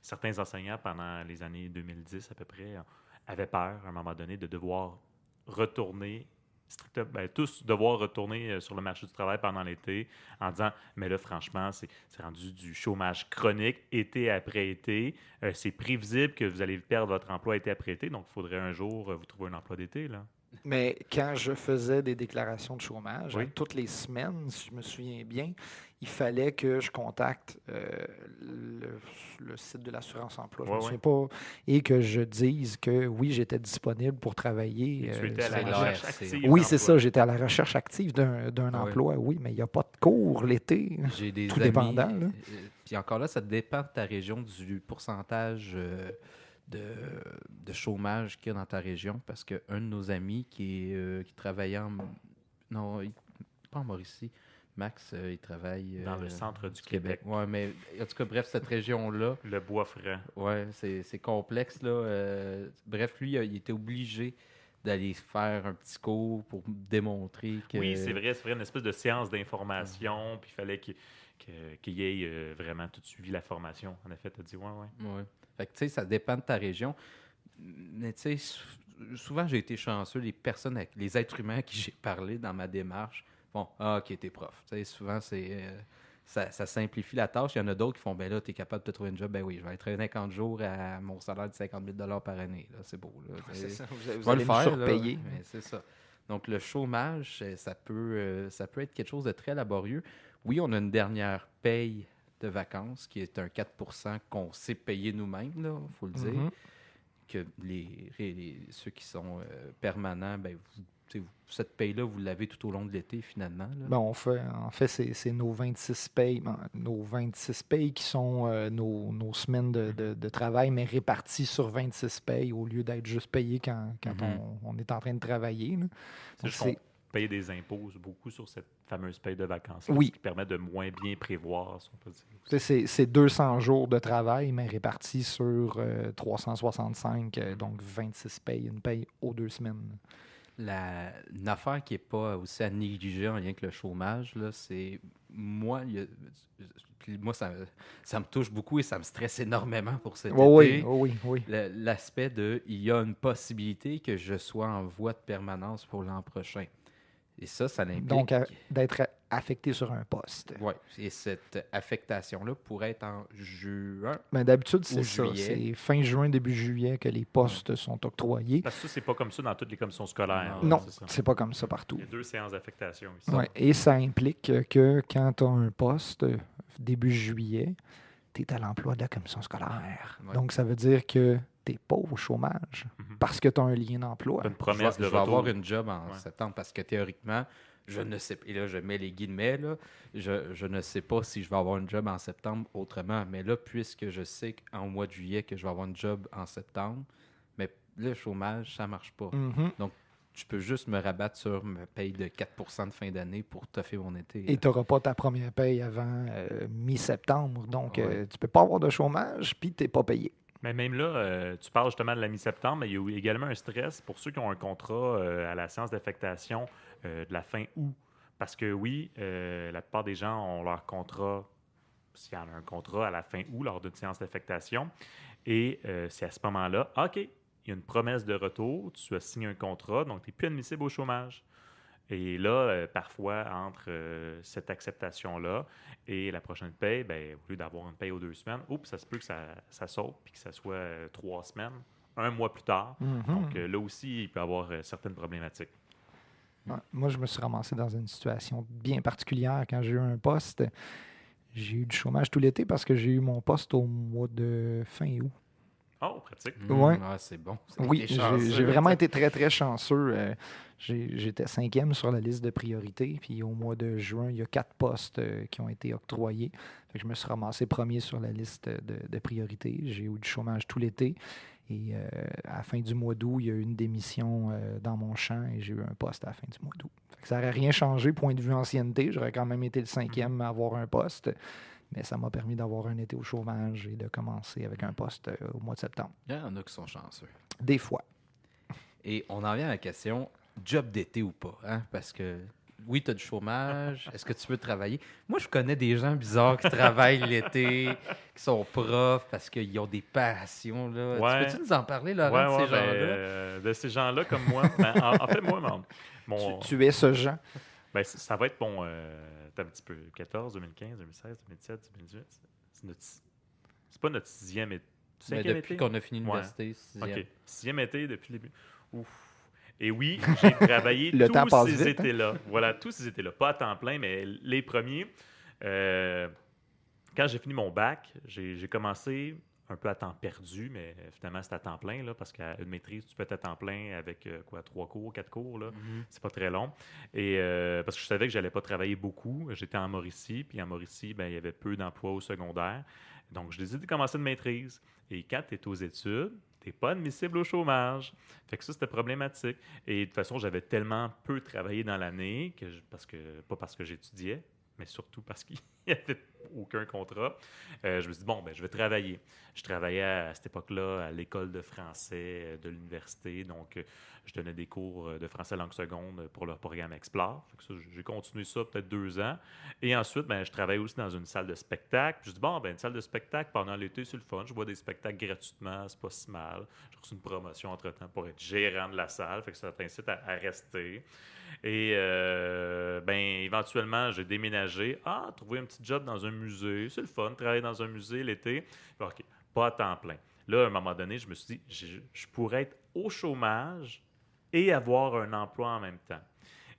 certains enseignants, pendant les années 2010 à peu près, avaient peur, à un moment donné, de devoir retourner, tous devoir retourner sur le marché du travail pendant l'été en disant « Mais là, franchement, c'est rendu du chômage chronique, été après été. C'est prévisible que vous allez perdre votre emploi été après été, donc il faudrait un jour vous trouver un emploi d'été. » là. Mais quand je faisais des déclarations de chômage, Oui. toutes les semaines, si je me souviens bien, il fallait que je contacte le site de l'assurance-emploi, je Ouais, me souviens ouais. pas, et que je dise que oui, j'étais disponible pour travailler. Et tu étais à c'est la l'ARC. recherche active. Oui, c'est d'emploi. ça, j'étais à la recherche active d'un Ah oui. emploi, oui, mais il n'y a pas de cours l'été. J'ai des Tout amis. dépendant, là. Puis encore là, ça dépend de ta région, du pourcentage de chômage qu'il y a dans ta région. Parce qu'un de nos amis qui travaillait non, pas en Mauricie. Max, il travaille Dans le centre du Québec. Québec. Ouais, mais en tout cas, bref, cette région-là, Le bois franc. ouais, c'est complexe, là. Bref, lui, il était obligé d'aller faire un petit cours pour démontrer que... Oui, c'est vrai, une espèce de séance d'information, puis il fallait qu'il y ait vraiment tout suivi la formation. En effet, tu as dit, ouais. Ouais. Fait que, tu sais, ça dépend de ta région. Mais, tu sais, souvent, j'ai été chanceux. Les personnes, les êtres humains à qui j'ai parlé dans ma démarche font « Ah, OK, t'es prof. » Tu sais, souvent, ça simplifie la tâche. Il y en a d'autres qui font « Ben là, t'es capable de te trouver un job. Ben oui, je vais être 50 jours à mon salaire de 50 000 par année. Là, c'est beau. Là. C'est ça, vous Je allez vais le me faire, surpayer. là, mais c'est ça. Donc, le chômage, ça peut être quelque chose de très laborieux. Oui, on a une dernière paye de vacances qui est un 4 qu'on sait payer nous-mêmes, il faut le dire. Mhm. Que ceux qui sont permanents, ben, cette paye-là, vous l'avez tout au long de l'été, finalement. Là. Ben, en fait, c'est nos 26 payes, nos 26 payes qui sont nos semaines de travail, mais réparties sur 26 payes au lieu d'être juste payés quand Mhm. on est en train de travailler. Là. C'est Donc, juste qu'on paye des impôts beaucoup sur cette fameuse paye de vacances. Oui. Ce qui permet de moins bien prévoir, si on peut dire. c'est 200 jours de travail, mais répartis sur 365, donc 26 payes, une paye aux 2 semaines. Une affaire qui n'est pas aussi à négliger en lien avec le chômage, là, c'est moi, moi ça me touche beaucoup et ça me stresse énormément pour cet été. Oui. L'aspect de il y a une possibilité que je sois en voie de permanence pour l'an prochain. Et ça implique... Donc, d'être affecté sur un poste. Oui, et cette affectation-là pourrait être en juin. Ben, d'habitude, Ou c'est ça. juillet. C'est fin juin, début juillet que les postes sont octroyés. Parce que ça, c'est pas comme ça dans toutes les commissions scolaires. Non. Non, c'est ça. c'est pas comme ça partout. Il y a 2 séances d'affectation ici. Ouais, et ça implique que quand tu as un poste début juillet, tu es à l'emploi de la commission scolaire. Ouais. Donc, ça veut dire que tu n'es pas au chômage Mhm. parce que tu as un lien d'emploi. T'as une promesse je de vais retour. avoir une job en Ouais. septembre parce que théoriquement, je ne sais pas. Et là, je mets les guillemets, là. Je ne sais pas si je vais avoir une job en septembre autrement. Mais là, puisque je sais qu'en mois de juillet que je vais avoir une job en septembre, mais le chômage, ça ne marche pas. Mhm. Je peux juste me rabattre sur ma paye de 4 de fin d'année pour toffer mon été. Et tu n'auras pas ta première paye avant mi-septembre. Donc, Ouais. tu ne peux pas avoir de chômage puis tu n'es pas payé. Mais même là, tu parles justement de la mi-septembre, mais il y a également un stress pour ceux qui ont un contrat à la séance d'affectation de la fin août. Parce que oui, la plupart des gens ont leur contrat, s'il y en a un contrat à la fin août lors d'une séance d'affectation. Et c'est à ce moment-là, OK, il y a une promesse de retour, tu as signé un contrat, donc tu n'es plus admissible au chômage. Et là, parfois, entre cette acceptation-là et la prochaine paye, ben, au lieu d'avoir une paye aux 2 semaines, ça se peut que ça saute puis que ça soit 3 semaines. un mois plus tard. Mhm. Donc là aussi, il peut y avoir certaines problématiques. Ouais. Moi, je me suis ramassé dans une situation bien particulière quand j'ai eu un poste. J'ai eu du chômage tout l'été parce que j'ai eu mon poste au mois de fin août. Oh, pratique. Ouais. C'est bon. Oui, T'es chanceux. j'ai vraiment été très, très chanceux. J'étais 5e sur la liste de priorité. Puis au mois de juin, il y a 4 postes qui ont été octroyés. Fait que je me suis ramassé premier sur la liste de priorité. J'ai eu du chômage tout l'été. Et à la fin du mois d'août, il y a eu une démission dans mon champ et j'ai eu un poste à la fin du mois d'août. Fait que ça n'aurait rien changé, point de vue ancienneté. J'aurais quand même été le 5e à avoir un poste. Mais ça m'a permis d'avoir un été au chômage et de commencer avec un poste au mois de septembre. Il y en a qui sont chanceux. Des fois. Et on en vient à la question, job d'été ou pas? Hein? Parce que, oui, tu as du chômage. Est-ce que tu veux travailler? Moi, je connais des gens bizarres qui travaillent l'été, qui sont profs parce qu'ils ont des passions. Là. Ouais. Peux-tu nous en parler, Laurent, de ces gens-là? De ces gens-là comme moi. En fait, moi, mon, Tu es ce Jean. ben, ça va être mon... un petit peu 14, 2015, 2016, 2017, 2018. C'est pas notre 6e été. Mais 5e depuis été? qu'on a fini Ouais. l'université, 6e. OK. 6e été depuis le début. Ouf. Et oui, j'ai travaillé Le temps tous passe ces vite, hein? étés-là. Voilà, tous ces étés-là. Pas à temps plein, mais les premiers. Quand j'ai fini mon bac, j'ai commencé un peu à temps perdu, mais finalement, c'est à temps plein, là, parce qu'à une maîtrise, tu peux être à temps plein avec 3 cours, 4 cours, là. Mhm. C'est pas très long. Et parce que je savais que j'allais pas travailler beaucoup. J'étais en Mauricie, puis en Mauricie, ben, il y avait peu d'emplois au secondaire. Donc, je décidé de commencer une maîtrise. Et quand tu es aux études, tu n'es pas admissible au chômage. Fait que ça, c'était problématique. Et de toute façon, j'avais tellement peu travaillé dans l'année, pas parce que j'étudiais, mais surtout parce qu'il n'y avait aucun contrat. Je me suis dit, bon, ben, je vais travailler. Je travaillais à cette époque-là à l'école de français de l'université. Donc, je donnais des cours de français langue seconde pour leur programme Explore. Fait que ça, j'ai continué ça peut-être 2 ans. Et ensuite, ben, je travaillais aussi dans une salle de spectacle. Puis je dis, bon, ben, une salle de spectacle pendant l'été, c'est le fun. Je vois des spectacles gratuitement, c'est pas si mal. J'ai reçu une promotion entre-temps pour être gérant de la salle. Fait que ça t'incite à rester. Et ben, éventuellement, j'ai déménagé. Trouver un petit job dans un musée, c'est le fun, travailler dans un musée l'été. OK, pas à temps plein. Là, à un moment donné, je me suis dit, je pourrais être au chômage et avoir un emploi en même temps.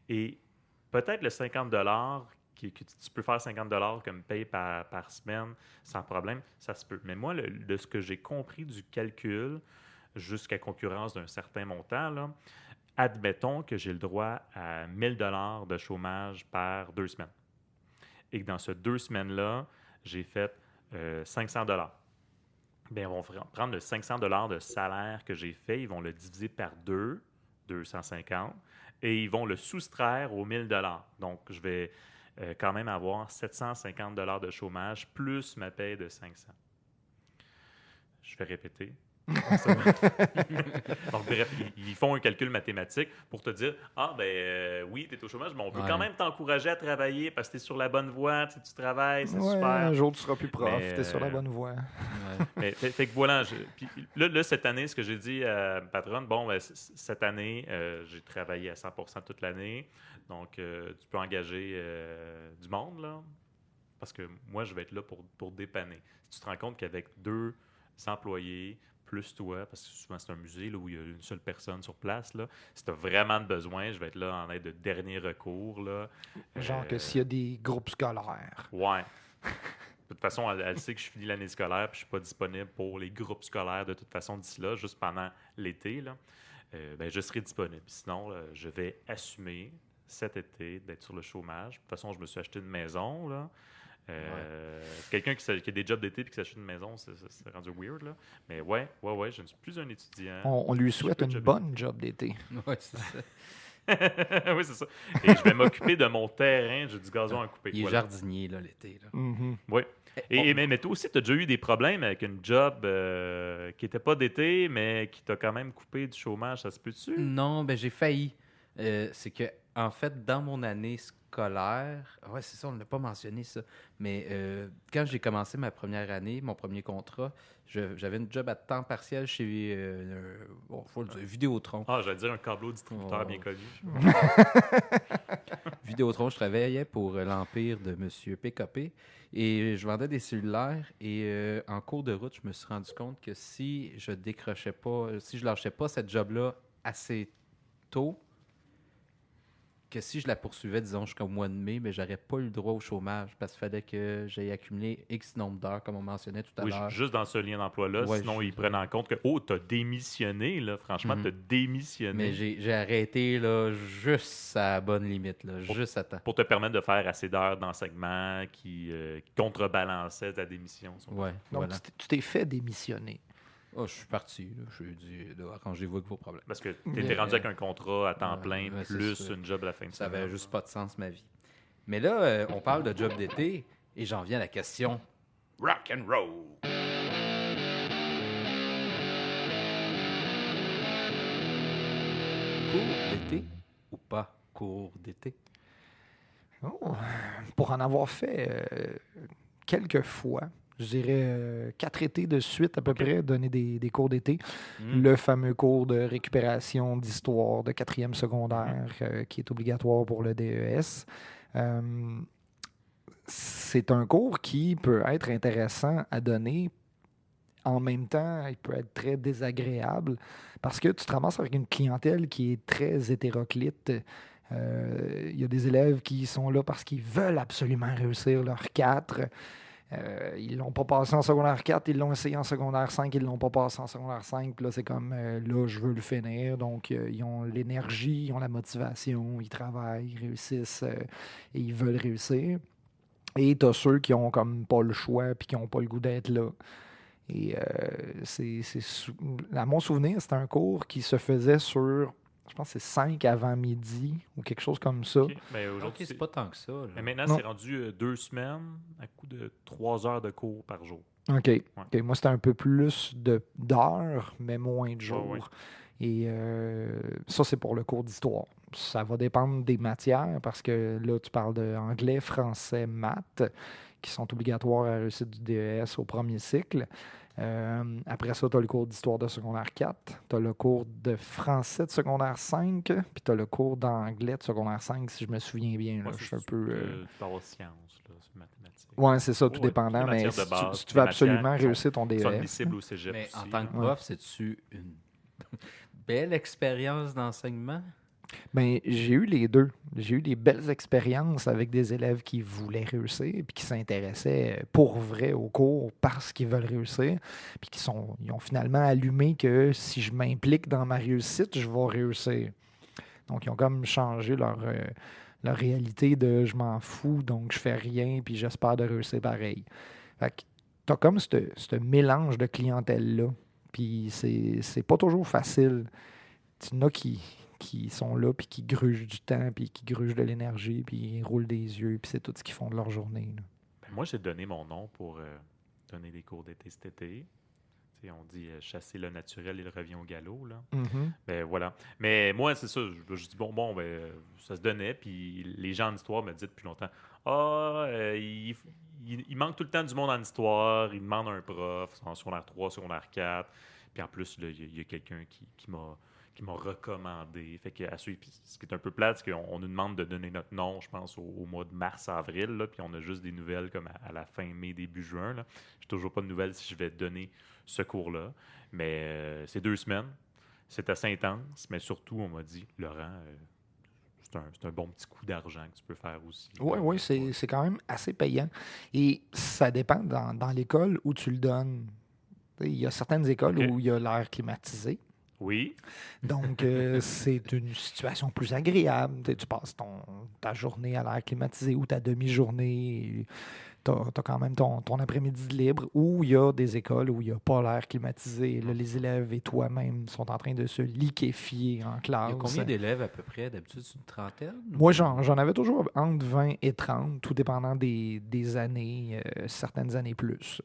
Et peut-être le 50 que tu peux faire 50 comme paye par semaine sans problème, ça se peut. Mais moi, de ce que j'ai compris du calcul, jusqu'à concurrence d'un certain montant, là, admettons que j'ai le droit à 1 000 $ de chômage par 2 semaines. Et que dans ces 2 semaines-là, j'ai fait 500 $. Bien, ils vont prendre le 500 $ de salaire que j'ai fait, ils vont le diviser par 250, et ils vont le soustraire aux 1 000 $. Donc, je vais quand même avoir 750 $ de chômage plus ma paye de 500. Je vais répéter. Donc, bref, ils font un calcul mathématique pour te dire oui, tu es au chômage, mais on peut quand même t'encourager à travailler parce que tu es sur la bonne voie, tu travailles, c'est super. Un jour, tu seras plus prof, Mais, tu es sur la bonne voie. Ouais. Mais, fait que voilà, puis là, cette année, ce que j'ai dit à ma patronne, cette année, j'ai travaillé à 100% toute l'année, donc tu peux engager du monde, là, parce que moi, je vais être là pour dépanner. Si tu te rends compte qu'avec 2 employés, plus toi, parce que souvent c'est un musée là, où il y a une seule personne sur place, là, si tu as vraiment besoin, je vais être là en aide de dernier recours. Là. Genre que s'il y a des groupes scolaires. Ouais. De toute façon, elle sait que je finis l'année scolaire et je ne suis pas disponible pour les groupes scolaires de toute façon d'ici là, juste pendant l'été. Là. Je serai disponible. Sinon, là, je vais assumer cet été d'être sur le chômage. De toute façon, je me suis acheté une maison. Là. Quelqu'un qui a des jobs d'été et qui s'achète une maison, c'est rendu weird. Là. Mais ouais, je ne suis plus un étudiant. On lui souhaite une bonne job d'été. Ouais, c'est ça. Oui, c'est ça. Et je vais m'occuper de mon terrain. J'ai du gazon à couper. Il est jardinier là, l'été. Là. Mhm. Oui. Mais toi aussi, tu as déjà eu des problèmes avec une job qui n'était pas d'été, mais qui t'a quand même coupé du chômage. Ça se peut-tu? Non, ben j'ai failli. C'est que, en fait, dans mon année scolaire, ouais, c'est ça, on ne l'a pas mentionné ça, mais quand j'ai commencé ma première année, mon premier contrat, j'avais une job à temps partiel chez, faut le dire, Vidéotron. J'allais dire un câbleau distributeur bien connu. Vidéotron, je travaillais pour l'Empire de M. PKP et je vendais des cellulaires. Et en cours de route, je me suis rendu compte que si je décrochais pas, si je lâchais pas cette job-là assez tôt, que si je la poursuivais, disons, jusqu'au mois de mai, mais j'aurais pas eu le droit au chômage parce qu'il fallait que j'aie accumulé X nombre d'heures, comme on mentionnait tout à Oui, l'heure. juste dans ce lien d'emploi-là. Ouais, Sinon, je- ils prennent en compte que, t'as démissionné, là. Franchement, Mhm. t'as démissionné. Mais j'ai arrêté là, juste à la bonne limite, là, juste à temps. Pour te permettre de faire assez d'heures d'enseignement qui contrebalançaient ta démission. si on veut. Ouais, Donc, voilà. tu t'es fait démissionner. Oh, je suis parti. Là. Je lui ai dit, là, arrangez-vous avec vos problèmes. Parce que Mais, t'étais rendu avec un contrat à temps ouais, plein, ouais, c'est plus ça. une job à la fin de Ça semaine. avait juste pas de sens, ma vie. Mais là, on parle de job d'été et j'en viens à la question rock and roll. Cours d'été ou pas cours d'été? Oh, pour en avoir fait quelques fois, je dirais 4 étés de suite à peu près, donner des cours d'été. Le fameux cours de récupération d'histoire de 4e secondaire qui est obligatoire pour le DES. C'est un cours qui peut être intéressant à donner. En même temps, il peut être très désagréable parce que tu te ramasses avec une clientèle qui est très hétéroclite. Il y a des élèves qui sont là parce qu'ils veulent absolument réussir leur 4. Ils ne l'ont pas passé en secondaire 4, ils l'ont essayé en secondaire 5, ils ne l'ont pas passé en secondaire 5. Puis là, c'est comme, là, je veux le finir. Donc, ils ont l'énergie, ils ont la motivation, ils travaillent, ils réussissent et ils veulent réussir. Et tu as ceux qui ont comme pas le choix puis qui n'ont pas le goût d'être là. Et à mon souvenir, c'était un cours qui se faisait sur, je pense que c'est 5 avant midi ou quelque chose comme ça. OK. Mais Ok, aujourd'hui, c'est pas tant que ça. Là. mais maintenant, Non. c'est rendu 2 semaines à coup de 3 heures de cours par jour. OK. OK. Moi, c'était un peu plus d'heures, mais moins de jours. Ouais. Et ça, c'est pour le cours d'histoire. Ça va dépendre des matières parce que là, tu parles d'anglais, français, maths qui sont obligatoires à la réussite du DES au premier cycle. Après ça, tu as le cours d'histoire de secondaire 4, tu as le cours de français de secondaire 5, puis tu as le cours d'anglais de secondaire 5, si je me souviens bien. Là. Ouais, Je suis un peu. Tu peux avoir sciences, là, c'est mathématiques. Oui, c'est ça, tout Ouais, dépendant. toutes les Mais matières si de base, si tu les veux matières absolument qui sont- réussir ton Ils sont DES. admissibles au cégep Mais aussi. en tant que Ouais. prof, c'est-tu une belle expérience d'enseignement? Ben, j'ai eu les deux. J'ai eu des belles expériences avec des élèves qui voulaient réussir puis qui s'intéressaient pour vrai au cours parce qu'ils veulent réussir puis ils ont finalement allumé que si je m'implique dans ma réussite, je vais réussir. Donc, ils ont comme changé leur réalité de je m'en fous, donc je fais rien puis j'espère de réussir pareil. Fait que t'as comme ce mélange de clientèle-là. Puis c'est pas toujours facile. Tu en as qui sont là, puis qui grugent du temps, puis qui grugent de l'énergie, puis ils roulent des yeux, puis c'est tout ce qu'ils font de leur journée. Là. Ben, moi, j'ai donné mon nom pour donner des cours d'été cet été. Tu sais, on dit chasser le naturel, il revient au galop. Là. Ben voilà. Mais moi, c'est ça. Je dis ben, ça se donnait. Puis les gens en histoire me disent depuis longtemps il manque tout le temps du monde en histoire. Il demande un prof en secondaire 3, secondaire 4. Puis en plus, il y a quelqu'un qui m'a recommandé. Fait que, ce qui est un peu plate, c'est qu'on nous demande de donner notre nom, je pense, au mois de mars-avril. Puis on a juste des nouvelles comme à la fin mai, début juin. Je n'ai toujours pas de nouvelles si je vais donner ce cours-là. Mais c'est 2 semaines. C'est assez intense. Mais surtout, on m'a dit, Laurent, c'est un bon petit coup d'argent que tu peux faire aussi. Oui, c'est quand même assez payant. Et ça dépend dans l'école où tu le donnes. Il y a certaines écoles OK. où il y a l'air climatisé. Oui. Donc, c'est une situation plus agréable. Tu passes ta journée à l'air climatisé ou ta demi-journée. Tu as quand même ton après-midi de libre. Ou il y a des écoles où il n'y a pas l'air climatisé. Là, les élèves et toi-même sont en train de se liquéfier en Il classe. y a combien d'élèves à peu près? D'habitude, c'est une trentaine? Moi, j'en avais toujours entre 20 et 30, tout dépendant des années, certaines années plus.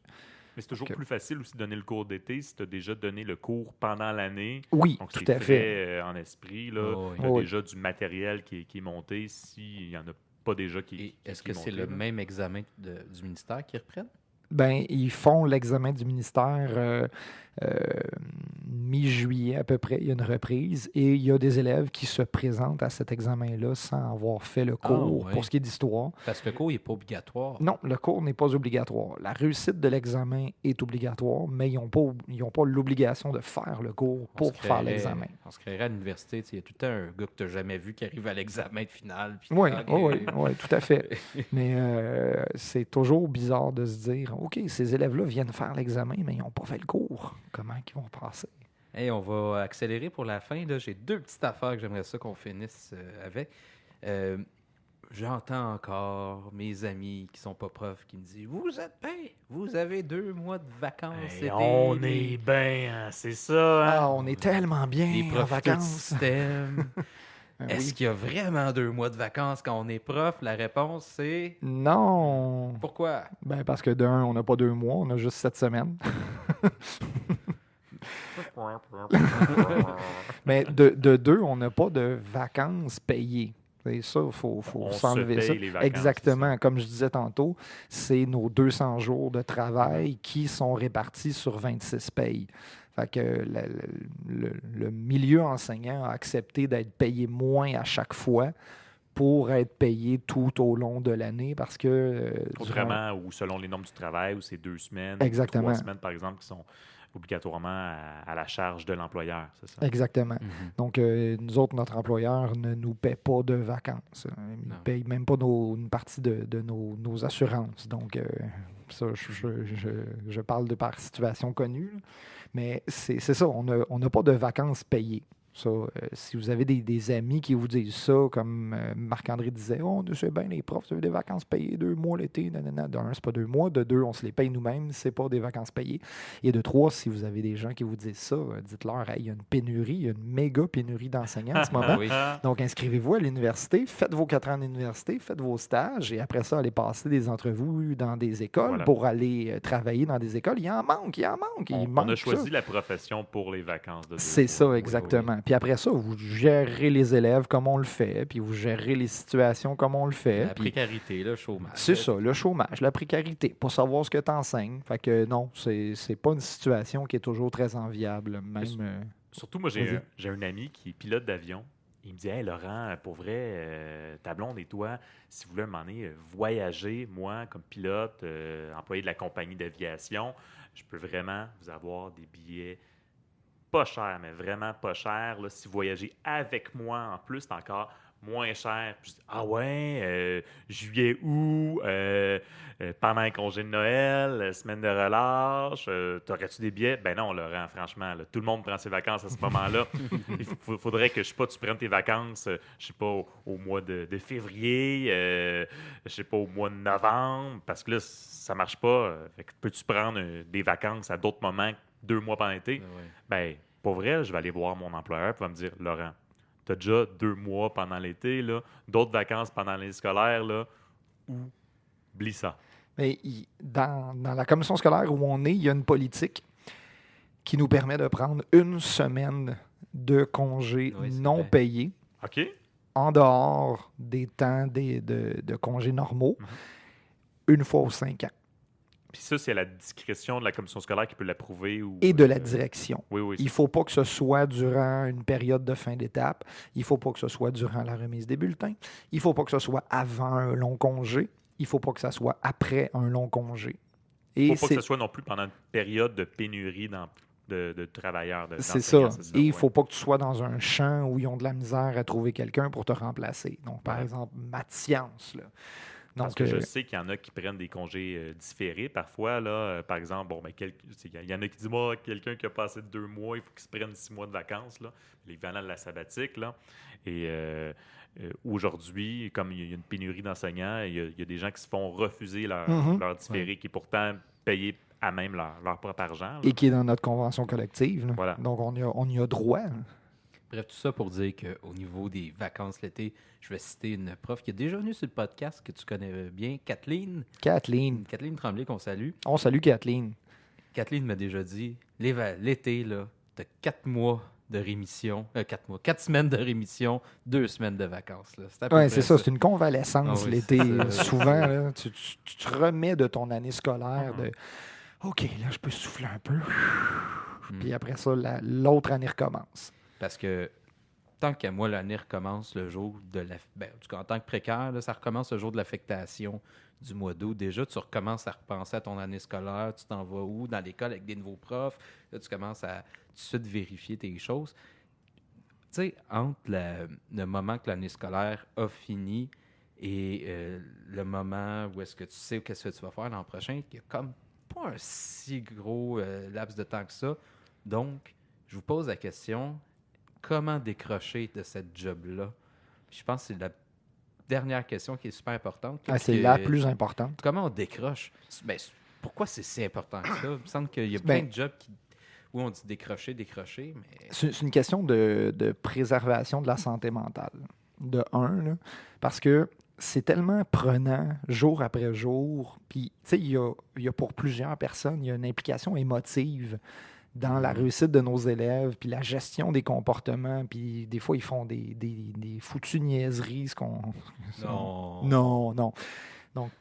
Mais c'est toujours OK. plus facile aussi de donner le cours d'été si tu as déjà donné le cours pendant l'année. Oui, Donc, tout c'est à fait. frais en esprit. Là. Oh, oui. Tu as Oui. déjà du matériel qui est monté s'il n'y en a pas déjà qui Et est-ce qui est que c'est monté, le là. même examen du ministère qu'ils reprennent? Ben, ils font l'examen du ministère mi-juillet à peu près, il y a une reprise et il y a des élèves qui se présentent à cet examen-là sans avoir fait le cours ouais. pour ce qui est d'histoire. Parce que le cours n'est pas obligatoire. Non, le cours n'est pas obligatoire. La réussite de l'examen est obligatoire, mais ils n'ont pas l'obligation de faire le cours pour faire l'examen. On se créerait à l'université, il y a tout le temps un gars que tu n'as jamais vu qui arrive à l'examen de finale. puis Oui, ok. oui, tout à fait. Mais c'est toujours bizarre de se dire, OK, ces élèves-là viennent faire l'examen, mais ils n'ont pas fait le cours. Comment ils vont passer? Hey, on va accélérer pour la fin. Là. J'ai 2 petites affaires que j'aimerais ça qu'on finisse avec. J'entends encore mes amis qui sont pas profs qui me disent « Vous êtes bien, vous avez 2 mois de vacances. Hey, on est bien, c'est ça. Hein? Ah, on est tellement bien Les en profs du vacances. système. Est-ce Oui. qu'il y a vraiment 2 mois de vacances quand on est prof? La réponse, c'est Non. pourquoi? Ben parce que d'un, on n'a pas 2 mois, on a juste 7 semaines. Mais de deux, on n'a pas de vacances payées. C'est ça, il faut On s'enlever se ça. paye les vacances, Exactement. Comme je disais tantôt, c'est nos 200 jours de travail qui sont répartis sur 26 payes. Fait que le milieu enseignant a accepté d'être payé moins à chaque fois pour être payé tout au long de l'année parce que... Autrement, ou selon les normes du travail, ou c'est 2 semaines, Exactement. 3 semaines, par exemple, qui sont obligatoirement à la charge de l'employeur, c'est ça? Exactement. Mhm. Donc, nous autres, notre employeur ne nous paie pas de vacances. Il ne Non. paye même pas une partie de nos assurances. Donc, ça, je parle de par situation connue. Là. Mais c'est ça, on n'a pas de vacances payées. Ça, si vous avez des amis qui vous disent ça, comme Marc-André disait, « Oh, c'est bien les profs, vous avez des vacances payées 2 mois l'été. » Nanana. De un, c'est pas 2 mois. De deux, on se les paye nous-mêmes. C'est pas des vacances payées. Et de trois, si vous avez des gens qui vous disent ça, dites-leur, hey, il y a une pénurie, il y a une méga pénurie d'enseignants en ce moment. Oui. Donc, inscrivez-vous à l'université, faites vos 4 ans d'université, faites vos stages et après ça, allez passer des entrevues dans des écoles Voilà. pour aller travailler dans des écoles. Il en manque. On manque a ça. choisi la profession pour les vacances de 2 C'est mois. ça, exactement. Puis après ça, vous gérez les élèves comme on le fait, puis vous gérez les situations comme on le fait. La puis précarité, le chômage. c'est ça, le chômage, la précarité, pas savoir ce que tu enseignes. Fait que non, c'est pas une situation qui est toujours très enviable. Même, Surtout, moi, Vas-y. j'ai un ami qui est pilote d'avion. Il me dit, hey, Laurent, pour vrai, ta blonde et toi, si vous voulez m'emmener voyager, moi, comme pilote, employé de la compagnie d'aviation, je peux vraiment vous avoir des billets pas chers, mais vraiment pas chers. Là, si vous voyagez avec moi, en plus, c'est encore moins cher. Puis je dis, ah ouais, juillet, août, pendant les congés de Noël, semaine de relâche, t'aurais-tu des billets? Ben non, Laurent, franchement, là, tout le monde prend ses vacances à ce moment-là. Il faudrait que, je sais pas, tu prennes tes vacances, je sais pas, au mois de février, je sais pas, au mois de novembre, parce que là, ça marche pas. Fait que peux-tu prendre des vacances à d'autres moments, 2 mois pendant l'été? Ouais. Ben, pour vrai, je vais aller voir mon employeur et va me dire, Laurent, tu as déjà 2 mois pendant l'été, là, d'autres vacances pendant l'année scolaire, là, oublie ça. Mais dans la commission scolaire où on est, il y a une politique qui nous permet de prendre 1 semaine de congés Oui, c'est non vrai. payés OK? en dehors des temps de congés normaux, une fois aux 5 ans. Puis ça, c'est à la discrétion de la commission scolaire qui peut l'approuver. Et de la direction. Oui. Il ne faut pas que ce soit durant une période de fin d'étape. Il ne faut pas que ce soit durant la remise des bulletins. Il ne faut pas que ce soit avant un long congé. Il ne faut pas que ce soit après un long congé. Il ne faut pas que ce soit non plus pendant une période de pénurie de travailleurs. C'est ça. d'enseignants, Et il ne ouais. faut pas que tu sois dans un champ où ils ont de la misère à trouver quelqu'un pour te remplacer. Donc, par Ouais. exemple, maths sciences. Là. Parce Donc, que je sais qu'il y en a qui prennent des congés différés parfois. Là, par exemple, il y en a qui disent, moi, quelqu'un qui a passé 2 mois, il faut qu'il se prenne 6 mois de vacances, là, l'équivalent de la sabbatique. Là. Et aujourd'hui, comme il y a une pénurie d'enseignants, il y a des gens qui se font refuser leur différé, qui est pourtant payé à même leur propre argent. Là. et qui est dans notre convention collective. Là. Voilà. Donc, on y a droit. Là. Bref, tout ça pour dire qu'au niveau des vacances l'été, je vais citer une prof qui est déjà venue sur le podcast que tu connais bien, Kathleen. Kathleen. Kathleen Tremblay, qu'on salue. On salue Kathleen. Kathleen m'a déjà dit, l'été, là, t'as 4 mois de rémission, 4 semaines de rémission, 2 semaines de vacances. Là. À peu Oui, près c'est ça. C'est une convalescence Ah oui, l'été. c'est ça. Souvent, là, tu te remets de ton année scolaire de OK, là, je peux souffler un peu. lâches. Puis après ça, l'autre année recommence. Parce que tant qu'à moi, l'année recommence le jour de la... Ben, en tout cas, en tant que précaire, là, ça recommence le jour de l'affectation du mois d'août. Déjà, tu recommences à repenser à ton année scolaire. Tu t'en vas où? Dans l'école avec des nouveaux profs. Là, tu commences à tout de suite vérifier tes choses. Tu sais, entre le moment que l'année scolaire a fini et le moment où est-ce que tu sais qu'est-ce que tu vas faire l'an prochain, il y a comme pas un si gros laps de temps que ça. Donc, je vous pose la question, comment décrocher de cette job-là? Puis je pense que c'est la dernière question qui est super importante. C'est la plus importante. Comment on décroche? Ben, pourquoi c'est si important que ça? Il me semble qu'il y a plein de jobs où on dit décrocher, mais... C'est une question de préservation de la santé mentale, de un, là, parce que c'est tellement prenant jour après jour. Puis, tu sais, il y a pour plusieurs personnes, il y a une implication émotive dans la réussite de nos élèves, puis la gestion des comportements, puis des fois, ils font des foutues niaiseries. Non. Donc,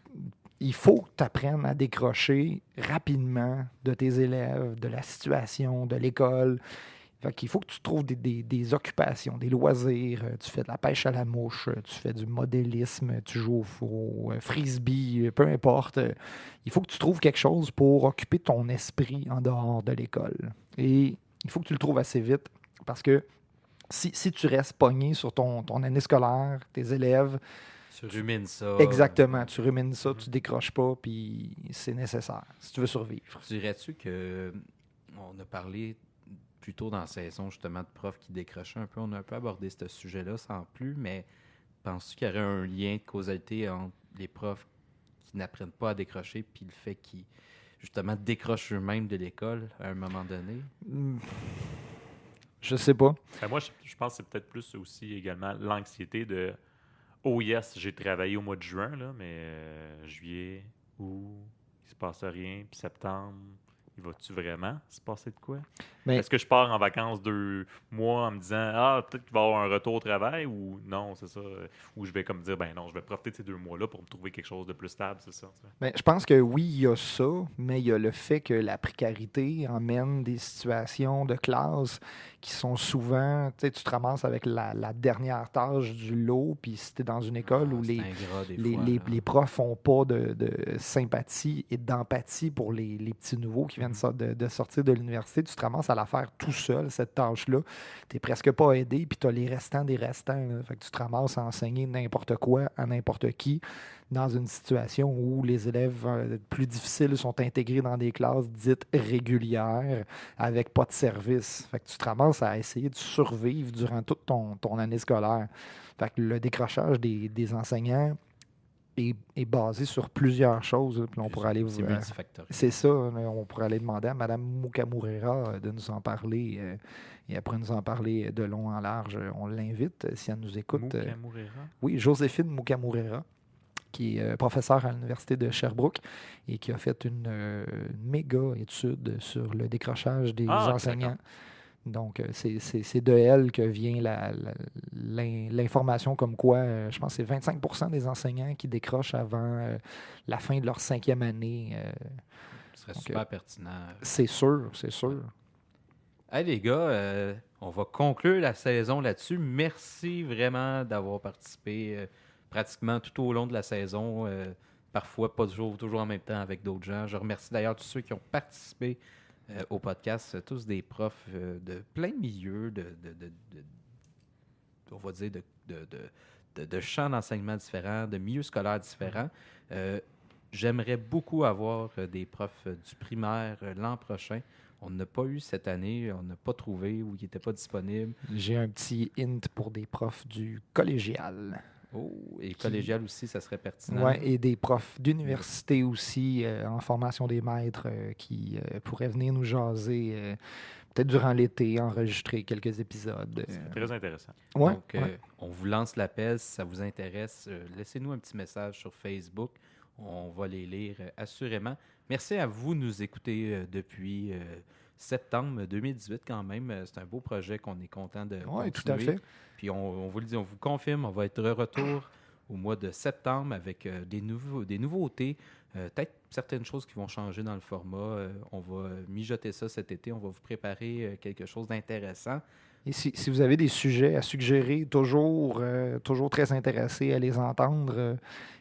il faut que tu apprennes à décrocher rapidement de tes élèves, de la situation, de l'école. Fait qu'il faut que tu trouves des occupations, des loisirs. Tu fais de la pêche à la mouche, tu fais du modélisme, tu joues au frisbee, peu importe. Il faut que tu trouves quelque chose pour occuper ton esprit en dehors de l'école. Et il faut que tu le trouves assez vite parce que si tu restes pogné sur ton année scolaire, tes élèves... Tu rumines ça. Exactement, tu rumines ça, tu décroches pas, puis c'est nécessaire si tu veux survivre. Dirais-tu que on a parlé plus tôt dans la saison, justement, de profs qui décrochaient un peu. On a un peu abordé ce sujet-là sans plus, mais penses-tu qu'il y aurait un lien de causalité entre les profs qui n'apprennent pas à décrocher puis le fait qu'ils, justement, décrochent eux-mêmes de l'école à un moment donné? Je sais pas. Moi, je pense que c'est peut-être plus aussi également l'anxiété de « Oh yes, j'ai travaillé au mois de juin, là, mais juillet, août, il se passe rien, puis septembre... » Il va-tu vraiment se passer de quoi? Mais... Est-ce que je pars en vacances 2 mois en me disant « Ah, peut-être qu'il va y avoir un retour au travail » ou non, c'est ça? Ou je vais comme dire « Ben non, je vais profiter de ces 2 mois-là pour me trouver quelque chose de plus stable, c'est ça? » Mais je pense que oui, il y a ça, mais il y a le fait que la précarité emmène des situations de classe qui sont souvent... Tu sais, tu te ramasses avec la dernière tâche du lot, puis si tu es dans une école où les profs n'ont pas de sympathie et d'empathie pour les petits nouveaux qui viennent de sortir de l'université, tu te ramasses à la faire tout seul, cette tâche-là. Tu n'es presque pas aidé, puis tu as les restants des restants. Là. Fait que tu te ramasses à enseigner n'importe quoi à n'importe qui dans une situation où les élèves plus difficiles sont intégrés dans des classes dites régulières avec pas de service. Fait que tu te ramasses à essayer de survivre durant toute ton année scolaire. Fait que le décrochage des enseignants est basé sur plusieurs choses. Puis on pourrait aller c'est multifactoriel. C'est ça. On pourrait aller demander à Mme Mukamurera de nous en parler. Et après nous en parler de long en large, on l'invite si elle nous écoute. Mukamurera? Oui, Joséphine Mukamurera, qui est professeure à l'Université de Sherbrooke et qui a fait une méga étude sur le décrochage des enseignants. D'accord. Donc, c'est de elle que vient l'information comme quoi, je pense que c'est 25% des enseignants qui décrochent avant la fin de leur 5e année. Ce serait super pertinent. C'est sûr, c'est sûr. Hey les gars, on va conclure la saison là-dessus. Merci vraiment d'avoir participé pratiquement tout au long de la saison. Parfois, pas toujours en même temps avec d'autres gens. Je remercie d'ailleurs tous ceux qui ont participé au podcast, tous des profs de plein milieu, on va dire de champs d'enseignement différents, de milieux scolaires différents. J'aimerais beaucoup avoir des profs du primaire l'an prochain. On n'a pas eu cette année, on n'a pas trouvé ou ils n'étaient pas disponibles. J'ai un petit hint pour des profs du collégial. Oh, et collégial aussi, ça serait pertinent. Oui, et des profs d'université aussi, en formation des maîtres, qui pourraient venir nous jaser, peut-être durant l'été, enregistrer quelques épisodes. C'est très intéressant. Ouais, Donc, on vous lance l'appel si ça vous intéresse. Laissez-nous un petit message sur Facebook. On va les lire assurément. Merci à vous de nous écouter depuis septembre 2018 quand même. C'est un beau projet qu'on est content de continuer. Oui, tout à fait. Puis on vous le dit, on vous confirme, on va être de retour au mois de septembre avec des nouveautés, peut-être certaines choses qui vont changer dans le format. On va mijoter ça cet été. On va vous préparer quelque chose d'intéressant. Et si vous avez des sujets à suggérer, toujours très intéressé à les entendre.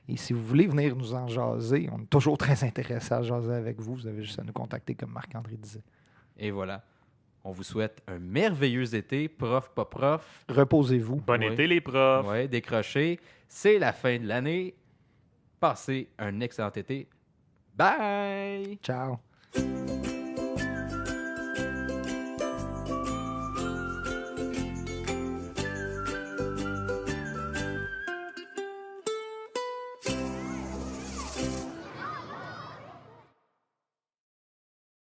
Et si vous voulez venir nous en jaser, on est toujours très intéressé à jaser avec vous. Vous avez juste à nous contacter, comme Marc-André disait. Et voilà. On vous souhaite un merveilleux été, prof, pas prof. Reposez-vous. Bon été, les profs. Oui, décrochez. C'est la fin de l'année. Passez un excellent été. Bye! Ciao.